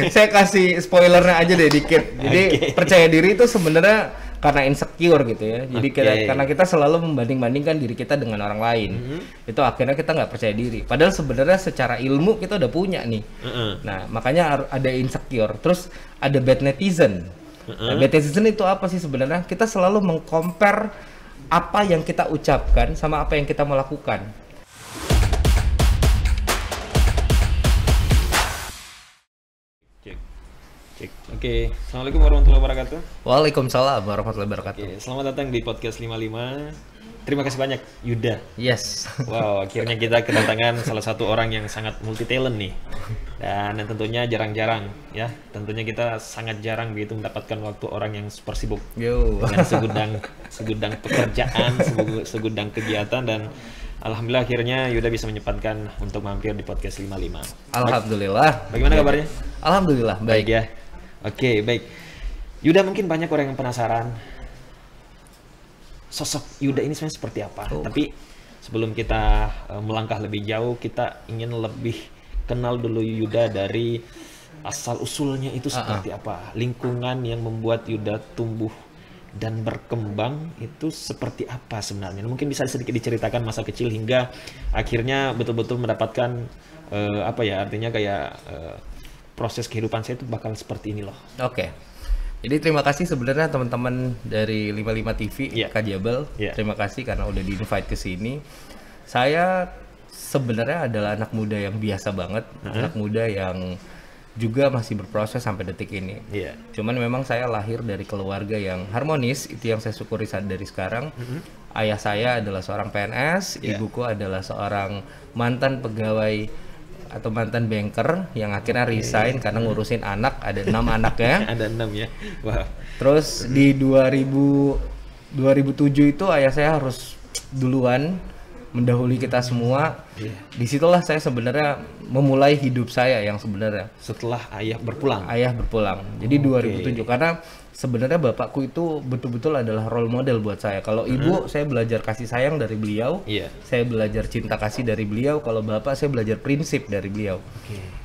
Saya kasih spoilernya aja deh dikit. Jadi percaya diri itu sebenarnya karena insecure gitu ya. Jadi karena kita selalu membanding-bandingkan diri kita dengan orang lain. Itu akhirnya kita nggak percaya diri. Padahal sebenarnya secara ilmu kita udah punya nih. Nah, makanya ada insecure. Terus ada bad netizen. Nah, bad netizen itu apa sih sebenarnya? Kita selalu meng-compare apa yang kita ucapkan sama apa yang kita mau lakukan. Oke, Assalamualaikum warahmatullahi wabarakatuh. Waalaikumsalam warahmatullahi wabarakatuh. Oke, selamat datang di podcast 55. Terima kasih banyak, Yuda. Yes. Wow, akhirnya kita kedatangan salah satu orang yang sangat multi talent nih. Dan tentunya jarang-jarang ya. Tentunya kita sangat jarang begitu mendapatkan waktu orang yang super sibuk. Yo. Dengan segudang pekerjaan, segudang kegiatan, dan alhamdulillah akhirnya Yuda bisa menyempatkan untuk mampir di podcast 55. Alhamdulillah. Bagaimana kabarnya? Alhamdulillah baik ya. Oke, baik. Yuda, mungkin banyak orang yang penasaran sosok Yuda ini sebenarnya seperti apa. Tapi sebelum kita melangkah lebih jauh, kita ingin lebih kenal dulu Yuda dari asal usulnya itu seperti apa. Lingkungan yang membuat Yuda tumbuh dan berkembang itu seperti apa sebenarnya. Mungkin bisa sedikit diceritakan masa kecil hingga akhirnya betul-betul mendapatkan artinya kayak proses kehidupan saya itu bakal seperti ini loh. Oke. Jadi terima kasih sebenarnya teman-teman dari 55 TV, Kak Jabal. Terima kasih karena udah di-invite ke sini. Saya sebenarnya adalah anak muda yang biasa banget, anak muda yang juga masih berproses sampai detik ini. Cuman memang saya lahir dari keluarga yang harmonis, itu yang saya syukuri dari sekarang. Ayah saya adalah seorang PNS, ibuku adalah seorang mantan pegawai atau mantan banker yang akhirnya resign karena ngurusin anak, ada 6 anaknya. Ada 6 ya. Wow. Terus di 2007 itu ayah saya harus duluan mendahului kita semua. Disitulah saya sebenarnya memulai hidup saya yang sebenarnya. Setelah ayah berpulang. Jadi 2007 karena sebenarnya bapakku itu betul-betul adalah role model buat saya. Kalau ibu saya belajar kasih sayang dari beliau, saya belajar cinta kasih dari beliau. Kalau bapak saya belajar prinsip dari beliau.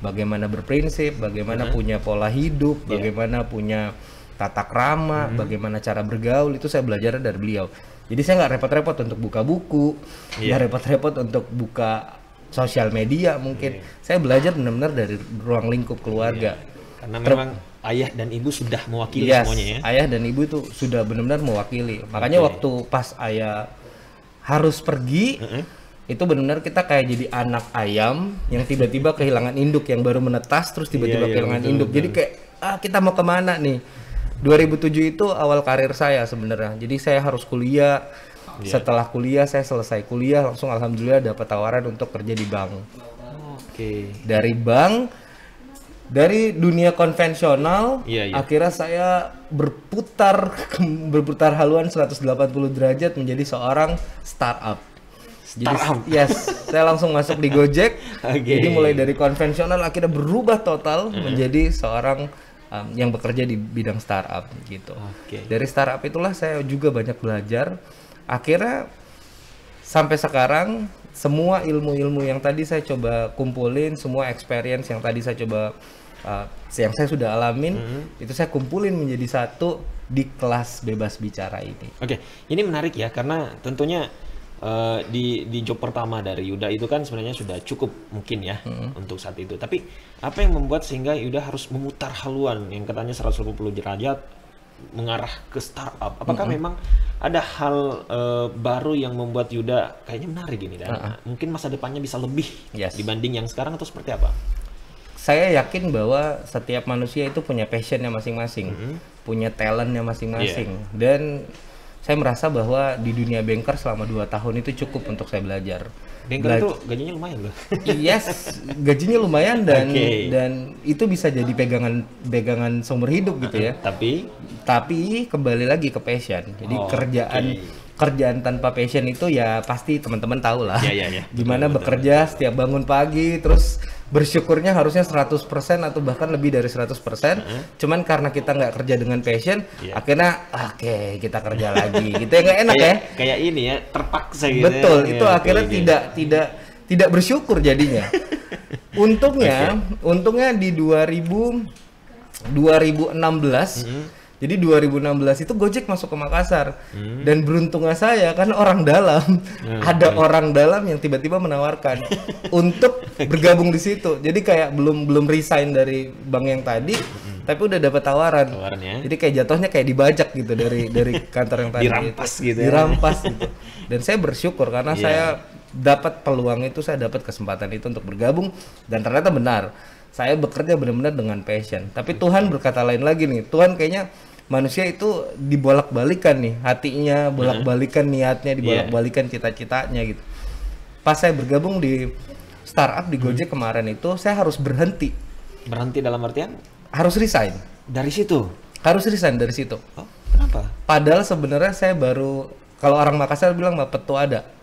Bagaimana berprinsip, bagaimana punya pola hidup, bagaimana punya tata krama, bagaimana cara bergaul, itu saya belajar dari beliau. Jadi saya nggak repot-repot untuk buka buku, nggak repot-repot untuk buka sosial media mungkin. Saya belajar benar-benar dari ruang lingkup keluarga. Karena memang ayah dan ibu sudah mewakili semuanya ya. Ayah dan ibu itu sudah benar-benar mewakili. Makanya waktu pas ayah harus pergi, itu benar-benar kita kayak jadi anak ayam yang tiba-tiba kehilangan induk, yang baru menetas terus tiba-tiba kehilangan induk. Jadi kayak kita mau kemana nih? 2007 itu awal karir saya sebenarnya. Jadi saya harus kuliah. Setelah kuliah saya selesai kuliah langsung alhamdulillah dapat tawaran untuk kerja di bank. Dari bank, dari dunia konvensional, akhirnya saya berputar haluan 180 derajat menjadi seorang startup. Saya langsung masuk di Gojek. Jadi mulai dari konvensional akhirnya berubah total menjadi seorang yang bekerja di bidang startup gitu. Dari startup itulah saya juga banyak belajar. Akhirnya sampai sekarang semua ilmu-ilmu yang tadi saya coba kumpulin, semua experience yang tadi saya coba yang saya sudah alamin, itu saya kumpulin menjadi satu di kelas bebas bicara ini. Ini menarik ya, karena tentunya di job pertama dari Yuda itu kan sebenarnya sudah cukup mungkin ya untuk saat itu. Tapi apa yang membuat sehingga Yuda harus memutar haluan yang katanya 180 derajat mengarah ke startup? Apakah memang ada hal baru yang membuat Yuda kayaknya menarik ini dan mungkin masa depannya bisa lebih dibanding yang sekarang, atau seperti apa? Saya yakin bahwa setiap manusia itu punya passionnya masing-masing, punya talentnya masing-masing, dan saya merasa bahwa di dunia banker selama 2 tahun itu cukup untuk saya belajar. Banker itu gajinya lumayan loh. Gajinya lumayan dan itu bisa jadi pegangan seumur hidup gitu ya. Tapi kembali lagi ke passion. Jadi kerjaan tanpa passion itu ya pasti teman-teman tahu lah. Gimana bekerja setiap bangun pagi terus bersyukurnya harusnya 100% atau bahkan lebih dari 100%. Cuman karena kita nggak kerja dengan passion, akhirnya kita kerja lagi. Gitu ya, nggak enak ya. Kayak ini ya, terpaksa gitu. Betul, itu akhirnya tidak bersyukur jadinya. Untungnya di 2000 2016. Jadi 2016 itu Gojek masuk ke Makassar. Dan beruntungnya saya kan orang dalam, ada orang dalam yang tiba-tiba menawarkan untuk bergabung di situ. Jadi kayak belum resign dari bank yang tadi, tapi udah dapat tawaran. Jadi kayak jatuhnya kayak dibajak gitu dari kantor yang tadi. Dirampas gitu. Dirampas gitu. Dan saya bersyukur karena saya dapat peluang itu, saya dapat kesempatan itu untuk bergabung, dan ternyata benar. Saya bekerja benar-benar dengan passion. Tapi Tuhan berkata lain lagi nih. Tuhan kayaknya manusia itu dibolak-balikan nih hatinya, bolak-balikan niatnya, dibolak-balikan cita-citanya gitu. Pas saya bergabung di startup di Gojek kemarin itu, saya harus berhenti. Berhenti dalam artian? Harus resign. Dari situ? Harus resign dari situ. Oh, kenapa? Padahal sebenarnya saya baru, kalau orang Makassar bilang Mapetu ada.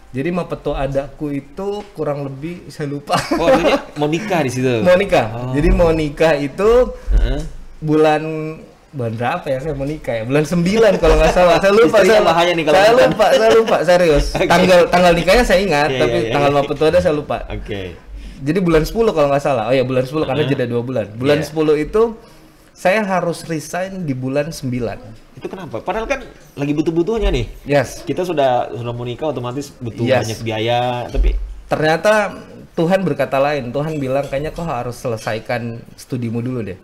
Jadi Mapetu adaku itu kurang lebih saya lupa. Oh, ini mau nikah di situ. Mau nikah. Oh. Jadi mau nikah itu bulan berapa ya saya mau nikah ya? Bulan 9 kalau nggak salah. Saya lupa. Saya lupa serius. Okay. Tanggal nikahnya saya ingat, tapi tanggal Mapetu ada saya lupa. Oke. Jadi bulan 10 kalau nggak salah. Oh ya bulan 10 karena jeda 2 bulan. Bulan 10 itu saya harus resign di bulan 9. Itu kenapa? Padahal kan lagi butuh-butuhnya nih. Yes. Kita sudah mau nikah, otomatis butuh banyak biaya, tapi ternyata Tuhan berkata lain. Tuhan bilang kayaknya kau harus selesaikan studimu dulu deh.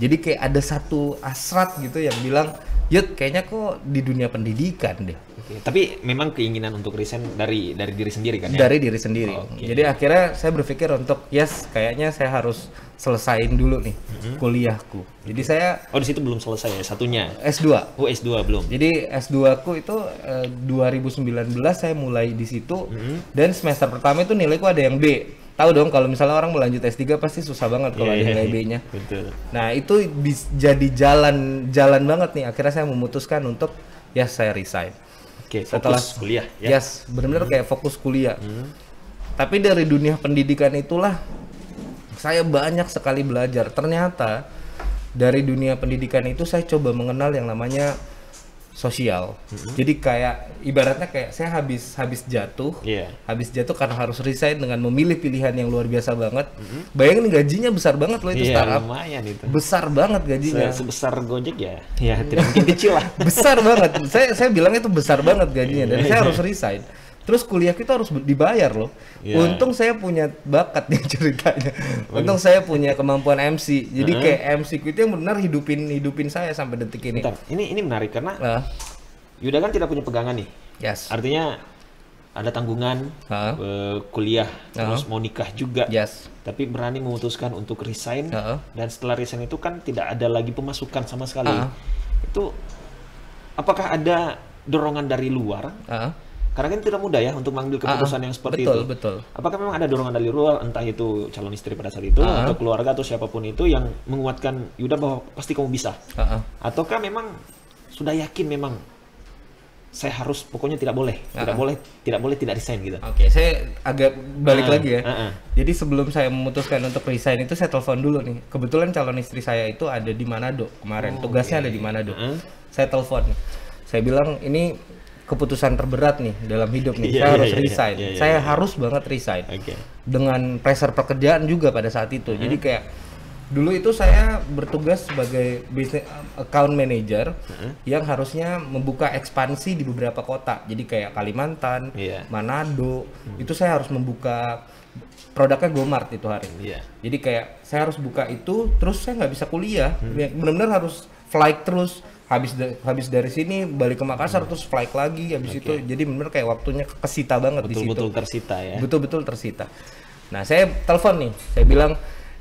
Jadi kayak ada satu hasrat gitu yang bilang, Yud, kayaknya kok di dunia pendidikan deh. Okay. Tapi memang keinginan untuk resign dari diri sendiri kan ya? Dari diri sendiri. Okay. Jadi akhirnya saya berpikir untuk, kayaknya saya harus selesain dulu nih kuliahku. Jadi saya... Oh, di situ belum selesai ya satunya? S2. Oh, S2 belum? Jadi S2 ku itu 2019 saya mulai di situ, dan semester pertama itu nilaiku ada yang B. Tahu dong kalau misalnya orang melanjut S3 pasti susah banget kalau ada nilai B-nya. Betul. Nah, itu jadi jalan banget nih. Akhirnya saya memutuskan untuk saya resign. Oke, fokus kuliah ya. Yes, benar-benar kayak fokus kuliah. Tapi dari dunia pendidikan itulah saya banyak sekali belajar. Ternyata dari dunia pendidikan itu saya coba mengenal yang namanya sosial. Jadi kayak ibaratnya kayak saya habis jatuh, habis jatuh karena harus resign dengan memilih pilihan yang luar biasa banget. Bayangin gajinya besar banget loh itu startup. Lumayan itu. Besar banget gajinya. Sebesar Gojek ya? Ya tidak mungkin kecil lah. Besar banget. Saya bilangnya itu besar banget gajinya, dan saya harus resign. Terus kuliah kita harus dibayar loh. Untung saya punya bakat nih ceritanya. Untung saya punya kemampuan MC. Jadi kayak MC itu yang benar hidupin saya sampai detik ini. Bentar, ini menarik karena Yuda kan tidak punya pegangan nih. Yes. Artinya ada tanggungan kuliah, terus mau nikah juga. Yes. Tapi berani memutuskan untuk resign, dan setelah resign itu kan tidak ada lagi pemasukan sama sekali. Itu apakah ada dorongan dari luar? Karena kan tidak mudah ya untuk mengambil keputusan yang seperti itu. Betul. Apakah memang ada dorongan dari luar, entah itu calon istri pada saat itu, atau keluarga atau siapapun itu yang menguatkan Yuda bahwa pasti kamu bisa? Ataukah memang sudah yakin memang saya harus pokoknya tidak boleh tidak resign gitu? Oke, saya agak balik lagi ya. Jadi sebelum saya memutuskan untuk resign itu saya telepon dulu nih. Kebetulan calon istri saya itu ada di Manado kemarin. Tugasnya ada di Manado. Saya telepon. Saya bilang ini keputusan terberat nih dalam hidup nih. Saya harus resign. Saya harus banget resign. Dengan pressure pekerjaan juga pada saat itu. Jadi kayak dulu itu saya bertugas sebagai business account manager yang harusnya membuka ekspansi di beberapa kota. Jadi kayak Kalimantan, Manado. Itu saya harus membuka produknya GoMart itu hari. Jadi kayak saya harus buka itu, terus saya nggak bisa kuliah. Benar-benar harus flight terus. Habis dari sini balik ke Makassar terus flight lagi habis itu, jadi bener kayak waktunya kesita banget di situ. Betul-betul tersita ya. Betul-betul tersita. Nah, saya telepon nih, saya bilang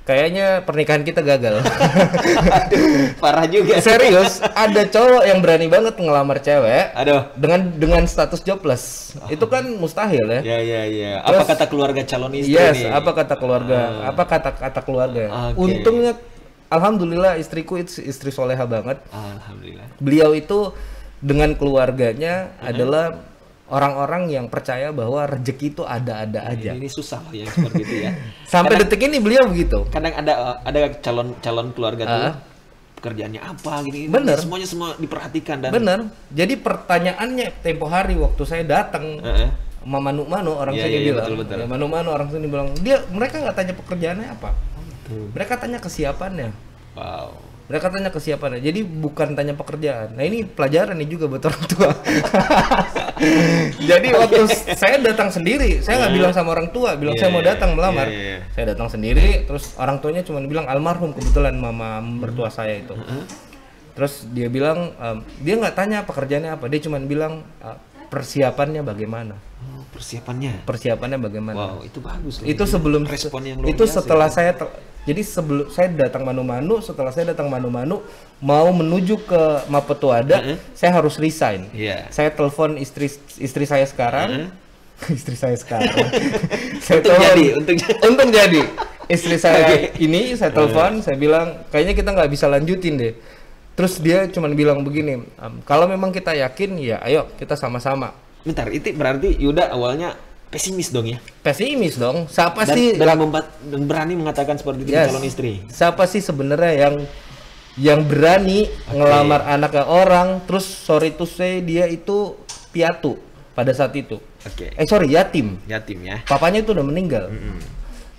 kayaknya pernikahan kita gagal. Aduh, parah juga. Serius, ada cowok yang berani banget ngelamar cewek. Aduh, dengan status jobless. Itu kan mustahil ya. Iya. Apa kata keluarga calon istri nih? Apa kata keluarga? Apa kata keluarga? Untungnya alhamdulillah istriku itu istri soleha banget. Alhamdulillah. Beliau itu dengan keluarganya adalah orang-orang yang percaya bahwa rezeki itu ada-ada aja. Ini susah loh yang seperti itu ya. Sampai detik ini beliau begitu. Kadang ada calon keluarga tuh pekerjaannya apa gini. Bener. Semuanya semua diperhatikan dan. Bener. Jadi pertanyaannya tempo hari waktu saya datang. Manu orang sini bilang. Betul. Ya, Manu orang sini bilang mereka nggak tanya pekerjaannya apa. Mereka tanya kesiapannya. Wow. Mereka tanya kesiapannya, jadi bukan tanya pekerjaan. Nah ini pelajaran nih juga buat orang tua. Jadi waktu saya datang sendiri, saya nggak bilang sama orang tua, bilang saya mau datang melamar. Saya datang sendiri, terus orang tuanya cuma bilang almarhum, kebetulan mama mertua saya itu. Terus dia bilang, dia nggak tanya pekerjaannya apa, dia cuma bilang persiapannya bagaimana. Persiapannya bagaimana. Wow, itu bagus. Itu sebelum respon yang luar itu biasa, setelah saya jadi sebelum saya datang Manu-Manu, setelah saya datang Manu-Manu mau menuju ke Mapetuada, saya harus resign. Saya telepon istri saya sekarang. Istri saya sekarang. Saya untung jadi. Istri saya ini saya telepon, saya bilang kayaknya kita nggak bisa lanjutin deh. Terus dia cuma bilang begini, kalau memang kita yakin ya ayo kita sama-sama. Bentar, itu berarti Yuda awalnya pesimis dong ya? Pesimis dong. Siapa sih dan berani mengatakan seperti itu calon istri? Siapa sih sebenarnya yang berani ngelamar anaknya orang, terus sorry to say dia itu piatu pada saat itu. Yatim. Yatim ya. Papanya itu udah meninggal.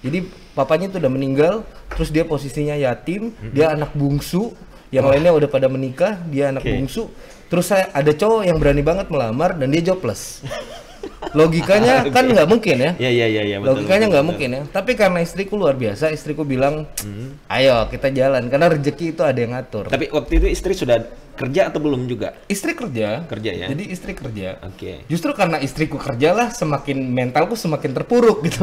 Jadi papanya itu udah meninggal, terus dia posisinya yatim, dia anak bungsu, yang lainnya udah pada menikah, dia anak bungsu. Terus ada cowok yang berani banget melamar dan dia jobless. Logikanya kan nggak mungkin ya. Iya. Logikanya nggak mungkin ya. Tapi karena istriku luar biasa, istriku bilang, ayo kita jalan. Karena rezeki itu ada yang ngatur. Tapi waktu itu istri sudah kerja atau belum juga? Istri kerja. Kerja ya. Jadi istri kerja. Justru karena istriku kerja lah, semakin mentalku semakin terpuruk gitu.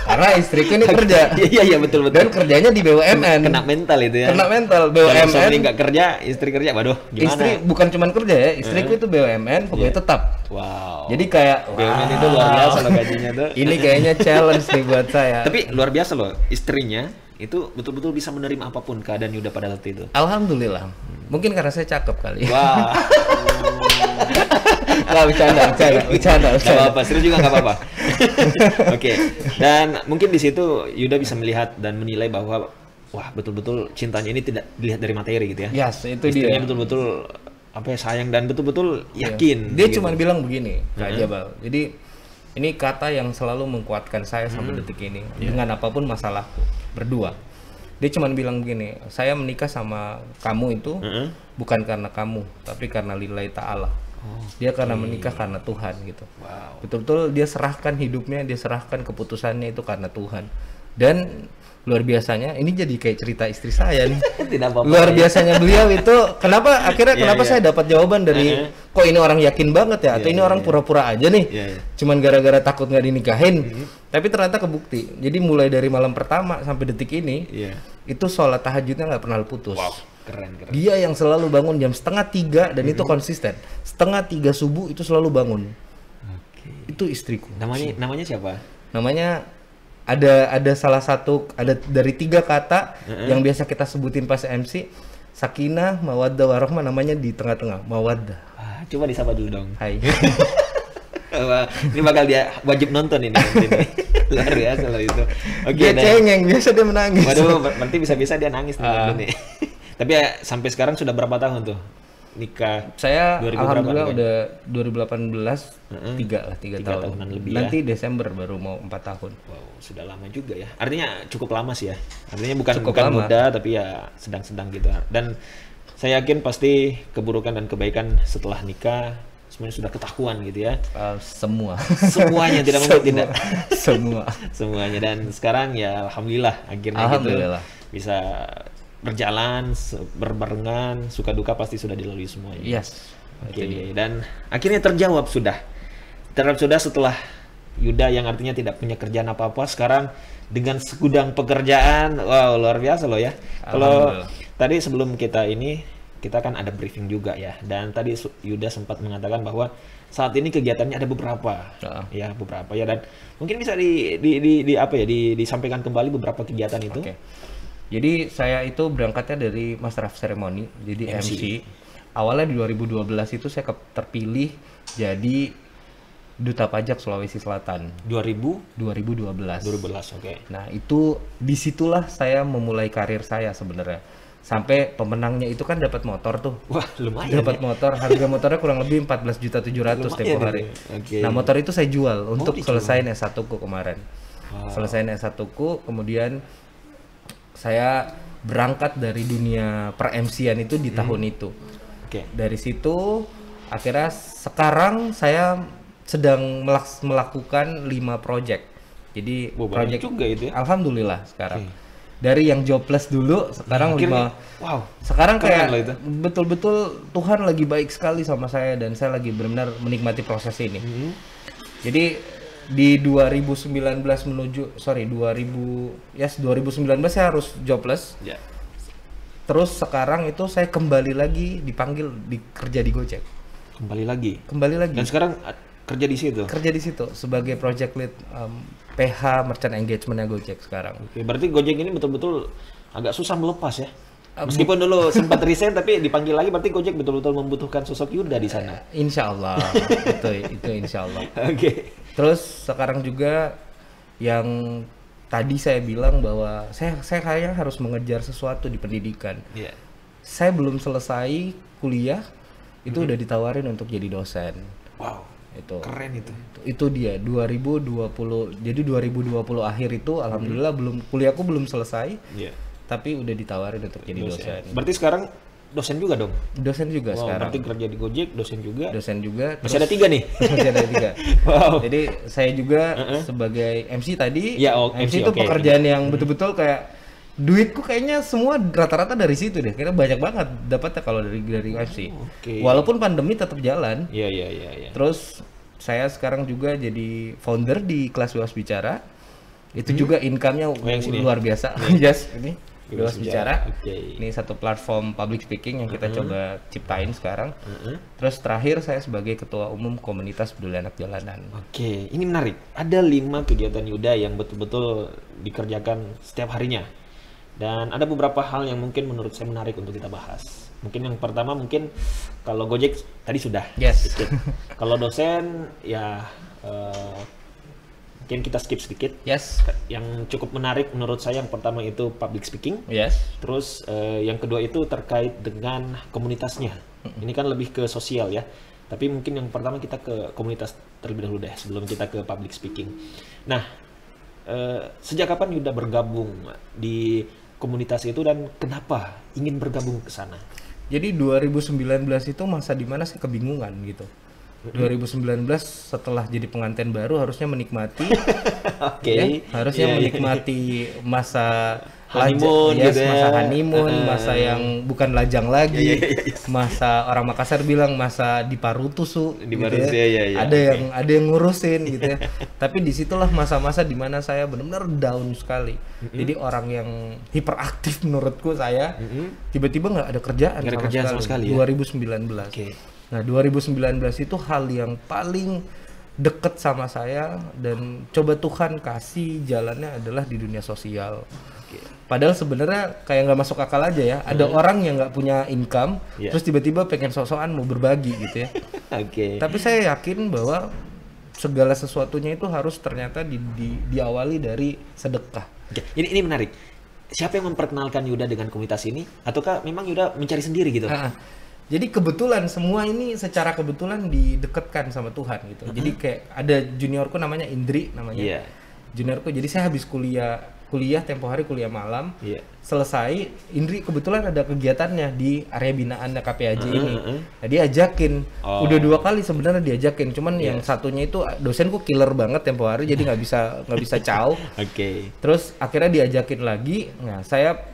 Karena istriku ini kerja. Iya betul. Dan kerjanya di BUMN. Kena mental itu ya. Kena mental BUMN. Kalau suami nggak kerja, istri kerja, waduh gimana? Istri bukan cuma kerja ya, istriku itu BUMN, pokoknya tetap. Wow. Jadi kayak BUMN itu luar biasa loh gajinya tuh. Ini kayaknya challenge nih buat saya. Tapi luar biasa loh, istrinya itu betul-betul bisa menerima apapun keadaan Yuda pada waktu itu. Alhamdulillah. Mungkin karena saya cakep kali. Wah. Nggak, bercanda. Nggak apa-apa, serius juga nggak apa-apa. Dan mungkin di situ Yuda bisa melihat dan menilai bahwa wah betul-betul cintanya ini tidak dilihat dari materi gitu ya. Yes, itu istrinya dia. Betul-betul sayang dan betul-betul yakin. Dia gitu. Cuma bilang begini, Kak Jabal. Jadi ini kata yang selalu menguatkan saya sampai detik ini dengan apapun masalahku berdua. Dia cuma bilang begini, saya menikah sama kamu itu bukan karena kamu, tapi karena lillahi ta'ala. Dia karena menikah karena Tuhan gitu. Betul-betul dia serahkan hidupnya, dia serahkan keputusannya itu karena Tuhan. Dan luar biasanya, ini jadi kayak cerita istri saya nih. Tidak apa-apa. Luar biasanya beliau itu, kenapa saya dapat jawaban dari kok ini orang yakin banget ya, atau ini orang pura-pura aja nih, cuman gara-gara takut nggak dinikahin. Tapi ternyata kebukti. Jadi mulai dari malam pertama sampai detik ini, itu sholat tahajudnya nggak pernah putus. Wow, keren. Dia yang selalu bangun jam 2:30 dan itu konsisten. 2:30 subuh itu selalu bangun. Itu istriku. Namanya siapa? Namanya ada salah satu, ada dari 3 kata yang biasa kita sebutin pas MC. Sakinah, mawaddah, warahmah, namanya di tengah-tengah, mawaddah. Coba disapa dulu dong. Hai. Ini bakal dia wajib nonton ini. Luar biasa loh itu. Dia cengeng, biasa dia menangis. Waduh, berarti bisa-bisa dia nangis nih. Tapi ya, sampai sekarang sudah berapa tahun tuh nikah? Saya alhamdulillah udah 2018, 3 tahun. Lebih. Nanti Desember baru mau 4 tahun. Wow, sudah lama juga ya. Artinya cukup lama sih ya. Artinya bukan muda, tapi ya sedang-sedang gitu. Dan saya yakin pasti keburukan dan kebaikan setelah nikah semuanya sudah ketahuan gitu ya. Semuanya tidak mungkin tidak. Semuanya. Dan sekarang ya alhamdulillah akhirnya gitu bisa berjalan berbarengan, suka duka pasti sudah dilalui semuanya. Dan akhirnya terjawab sudah setelah Yuda yang artinya tidak punya kerjaan apa-apa, sekarang dengan segudang pekerjaan. Wow, luar biasa loh ya. Kalau tadi sebelum kita kan ada briefing juga ya, dan tadi Yuda sempat mengatakan bahwa saat ini kegiatannya ada beberapa ya, dan mungkin bisa disampaikan kembali beberapa kegiatan itu. Jadi saya itu berangkatnya dari Master of Ceremony, jadi MC. Awalnya di 2012 itu saya terpilih jadi Duta Pajak Sulawesi Selatan. 2012. Nah, itu disitulah saya memulai karir saya sebenarnya. Sampai pemenangnya itu kan dapat motor tuh. Wah, lumayan. Dapat motor, harga motornya kurang lebih 14.700.000 tempo hari. Nah, motor itu saya jual untuk selesaiin S1-ku kemarin. Selesaiin S1-ku, kemudian saya berangkat dari dunia per-MC-an itu di tahun itu. Dari situ akhirnya sekarang saya sedang melakukan 5 project. Jadi project juga itu ya? Alhamdulillah sekarang. Dari yang jobless dulu sekarang 5. Wow. Sekarang kayak betul-betul Tuhan lagi baik sekali sama saya dan saya lagi benar-benar menikmati proses ini. Jadi di 2019 2019 saya harus jobless. Terus sekarang itu saya kembali lagi dipanggil kerja di Gojek. Kembali lagi. Dan sekarang kerja di situ. Kerja di situ sebagai project lead PH merchant engagement-nya Gojek sekarang. Berarti Gojek ini betul-betul agak susah melepas ya. Meskipun dulu sempat resign tapi dipanggil lagi, berarti Gojek betul-betul membutuhkan sosok Yuda di sana. Insya Allah. itu insya Allah. Terus sekarang juga yang tadi saya bilang bahwa saya kayaknya harus mengejar sesuatu di pendidikan. Saya belum selesai kuliah, itu udah ditawarin untuk jadi dosen. Wow. Itu keren itu dia 2020. Jadi 2020 akhir itu alhamdulillah kuliahku belum selesai. Tapi udah ditawarin untuk jadi dosen. Berarti sekarang dosen juga dong? Dosen juga sekarang. Berarti kerja di Gojek, dosen juga. Masih ada 3 nih. Masih ada 3. Wow. Jadi saya juga sebagai MC tadi. MC itu pekerjaan yang betul-betul kayak duitku kayaknya semua rata-rata dari situ deh. Karena banyak banget dapatnya kalau dari MC. Walaupun pandemi tetap jalan. Terus saya sekarang juga jadi founder di kelas Bebas Bicara. Itu juga income-nya luar biasa. Ini Bebas Bicara. Ini satu platform public speaking yang kita coba ciptain sekarang. Terus terakhir saya sebagai ketua umum komunitas peduli anak jalanan. Ini menarik. Ada 5 kegiatan Yuda yang betul-betul dikerjakan setiap harinya. Dan ada beberapa hal yang mungkin menurut saya menarik untuk kita bahas. Mungkin yang pertama kalau Gojek tadi sudah. Kalau dosen ya mungkin kita skip sedikit. Yang cukup menarik menurut saya yang pertama itu public speaking. Terus yang kedua itu terkait dengan komunitasnya. Ini kan lebih ke sosial ya. Tapi mungkin yang pertama kita ke komunitas terlebih dahulu deh sebelum kita ke public speaking. Nah, sejak kapan Yuda bergabung di komunitas itu dan kenapa ingin bergabung ke sana? Jadi 2019 itu masa dimana saya kebingungan gitu. 2019 setelah jadi pengantin baru harusnya menikmati harusnya menikmati masa honeymoon, masa honeymoon, masa yang bukan lajang lagi, masa orang Makassar bilang masa diparutusu, ada yang ngurusin gitu ya. Tapi disitulah masa-masa dimana saya benar-benar down sekali. Jadi orang yang hiperaktif menurutku saya tiba-tiba nggak ada kerjaan sama sekali. 2019. Nah 2019 itu hal yang paling deket sama saya dan coba Tuhan kasih jalannya adalah di dunia sosial. Padahal sebenarnya kayak nggak masuk akal aja ya. Ada orang yang nggak punya income, terus tiba-tiba pengen sok-sokan mau berbagi gitu ya. Tapi saya yakin bahwa segala sesuatunya itu harus ternyata diawali dari sedekah. Ini menarik. Siapa yang memperkenalkan Yuda dengan komunitas ini? Ataukah memang Yuda mencari sendiri gitu? Jadi kebetulan semua ini secara kebetulan didekatkan sama Tuhan gitu. Jadi kayak ada juniorku namanya Indri namanya. Juniorku. Jadi saya habis kuliah tempo hari kuliah malam. Selesai, Indri kebetulan ada kegiatannya di area binaan KPAJ ini. Nah, dia ajakin. Udah 2 kali sebenarnya diajakin. Cuman yang satunya itu dosenku killer banget tempo hari jadi nggak bisa caw. Terus akhirnya diajakin lagi. Nah, saya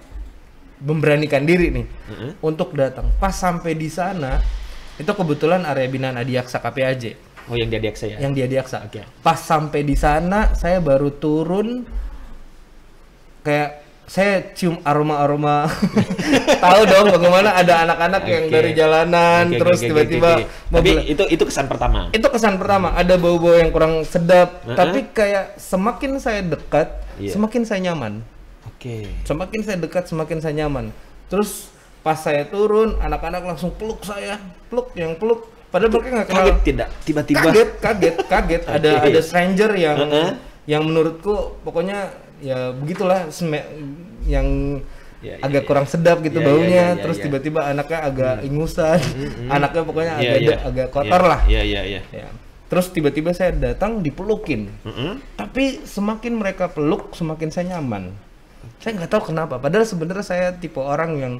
memberanikan diri nih untuk datang. Pas sampai di sana itu kebetulan area binaan Adiaksa KPAJ. Yang di Adiaksa ya? Yang di Adiaksa. Pas sampai di sana saya baru turun kayak saya cium aroma tahu dong bagaimana ada anak-anak yang dari jalanan terus tiba-tiba tapi itu kesan pertama. Itu kesan pertama, ada bau-bau yang kurang sedap, tapi kayak semakin saya dekat semakin saya nyaman. Semakin saya dekat, semakin saya nyaman. Terus pas saya turun, anak-anak langsung peluk saya, peluk. Padahal mereka nggak kenal. Kaget tidak? Tiba-tiba. Kaget. Ada stranger yang menurutku pokoknya ya begitulah yang agak kurang sedap gitu baunya. Terus tiba-tiba anaknya agak ingusan, anaknya pokoknya agak kotor lah. Terus tiba-tiba saya datang dipelukin. Tapi semakin mereka peluk, semakin saya nyaman. Saya nggak tahu kenapa. Padahal sebenarnya saya tipe orang yang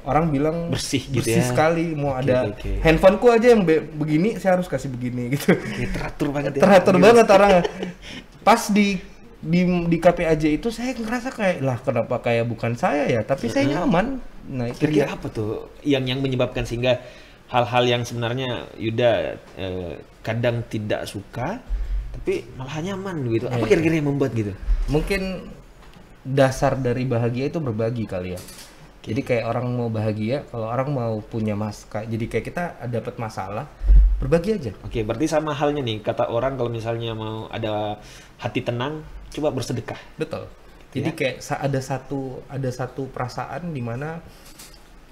orang bilang bersih gitu ya. Sekali. Mau ada handphoneku aja yang begini, saya harus kasih begini gitu. Teratur banget. Teratur banget orang. Pas di KPAJ itu saya ngerasa kayak, lah kenapa kayak bukan saya ya, tapi saya nyaman. Nah, itu kira-kira apa tuh yang menyebabkan sehingga hal-hal yang sebenarnya Yuda kadang tidak suka tapi malah nyaman gitu. Apa kira-kira yang membuat gitu? Mungkin dasar dari bahagia itu berbagi kali ya. Jadi kayak orang mau bahagia, kalau orang mau punya jadi kayak kita dapat masalah, berbagi aja. Oke, berarti sama halnya nih, kata orang kalau misalnya mau ada hati tenang, coba bersedekah. Betul. Jadi kayak ada satu perasaan di mana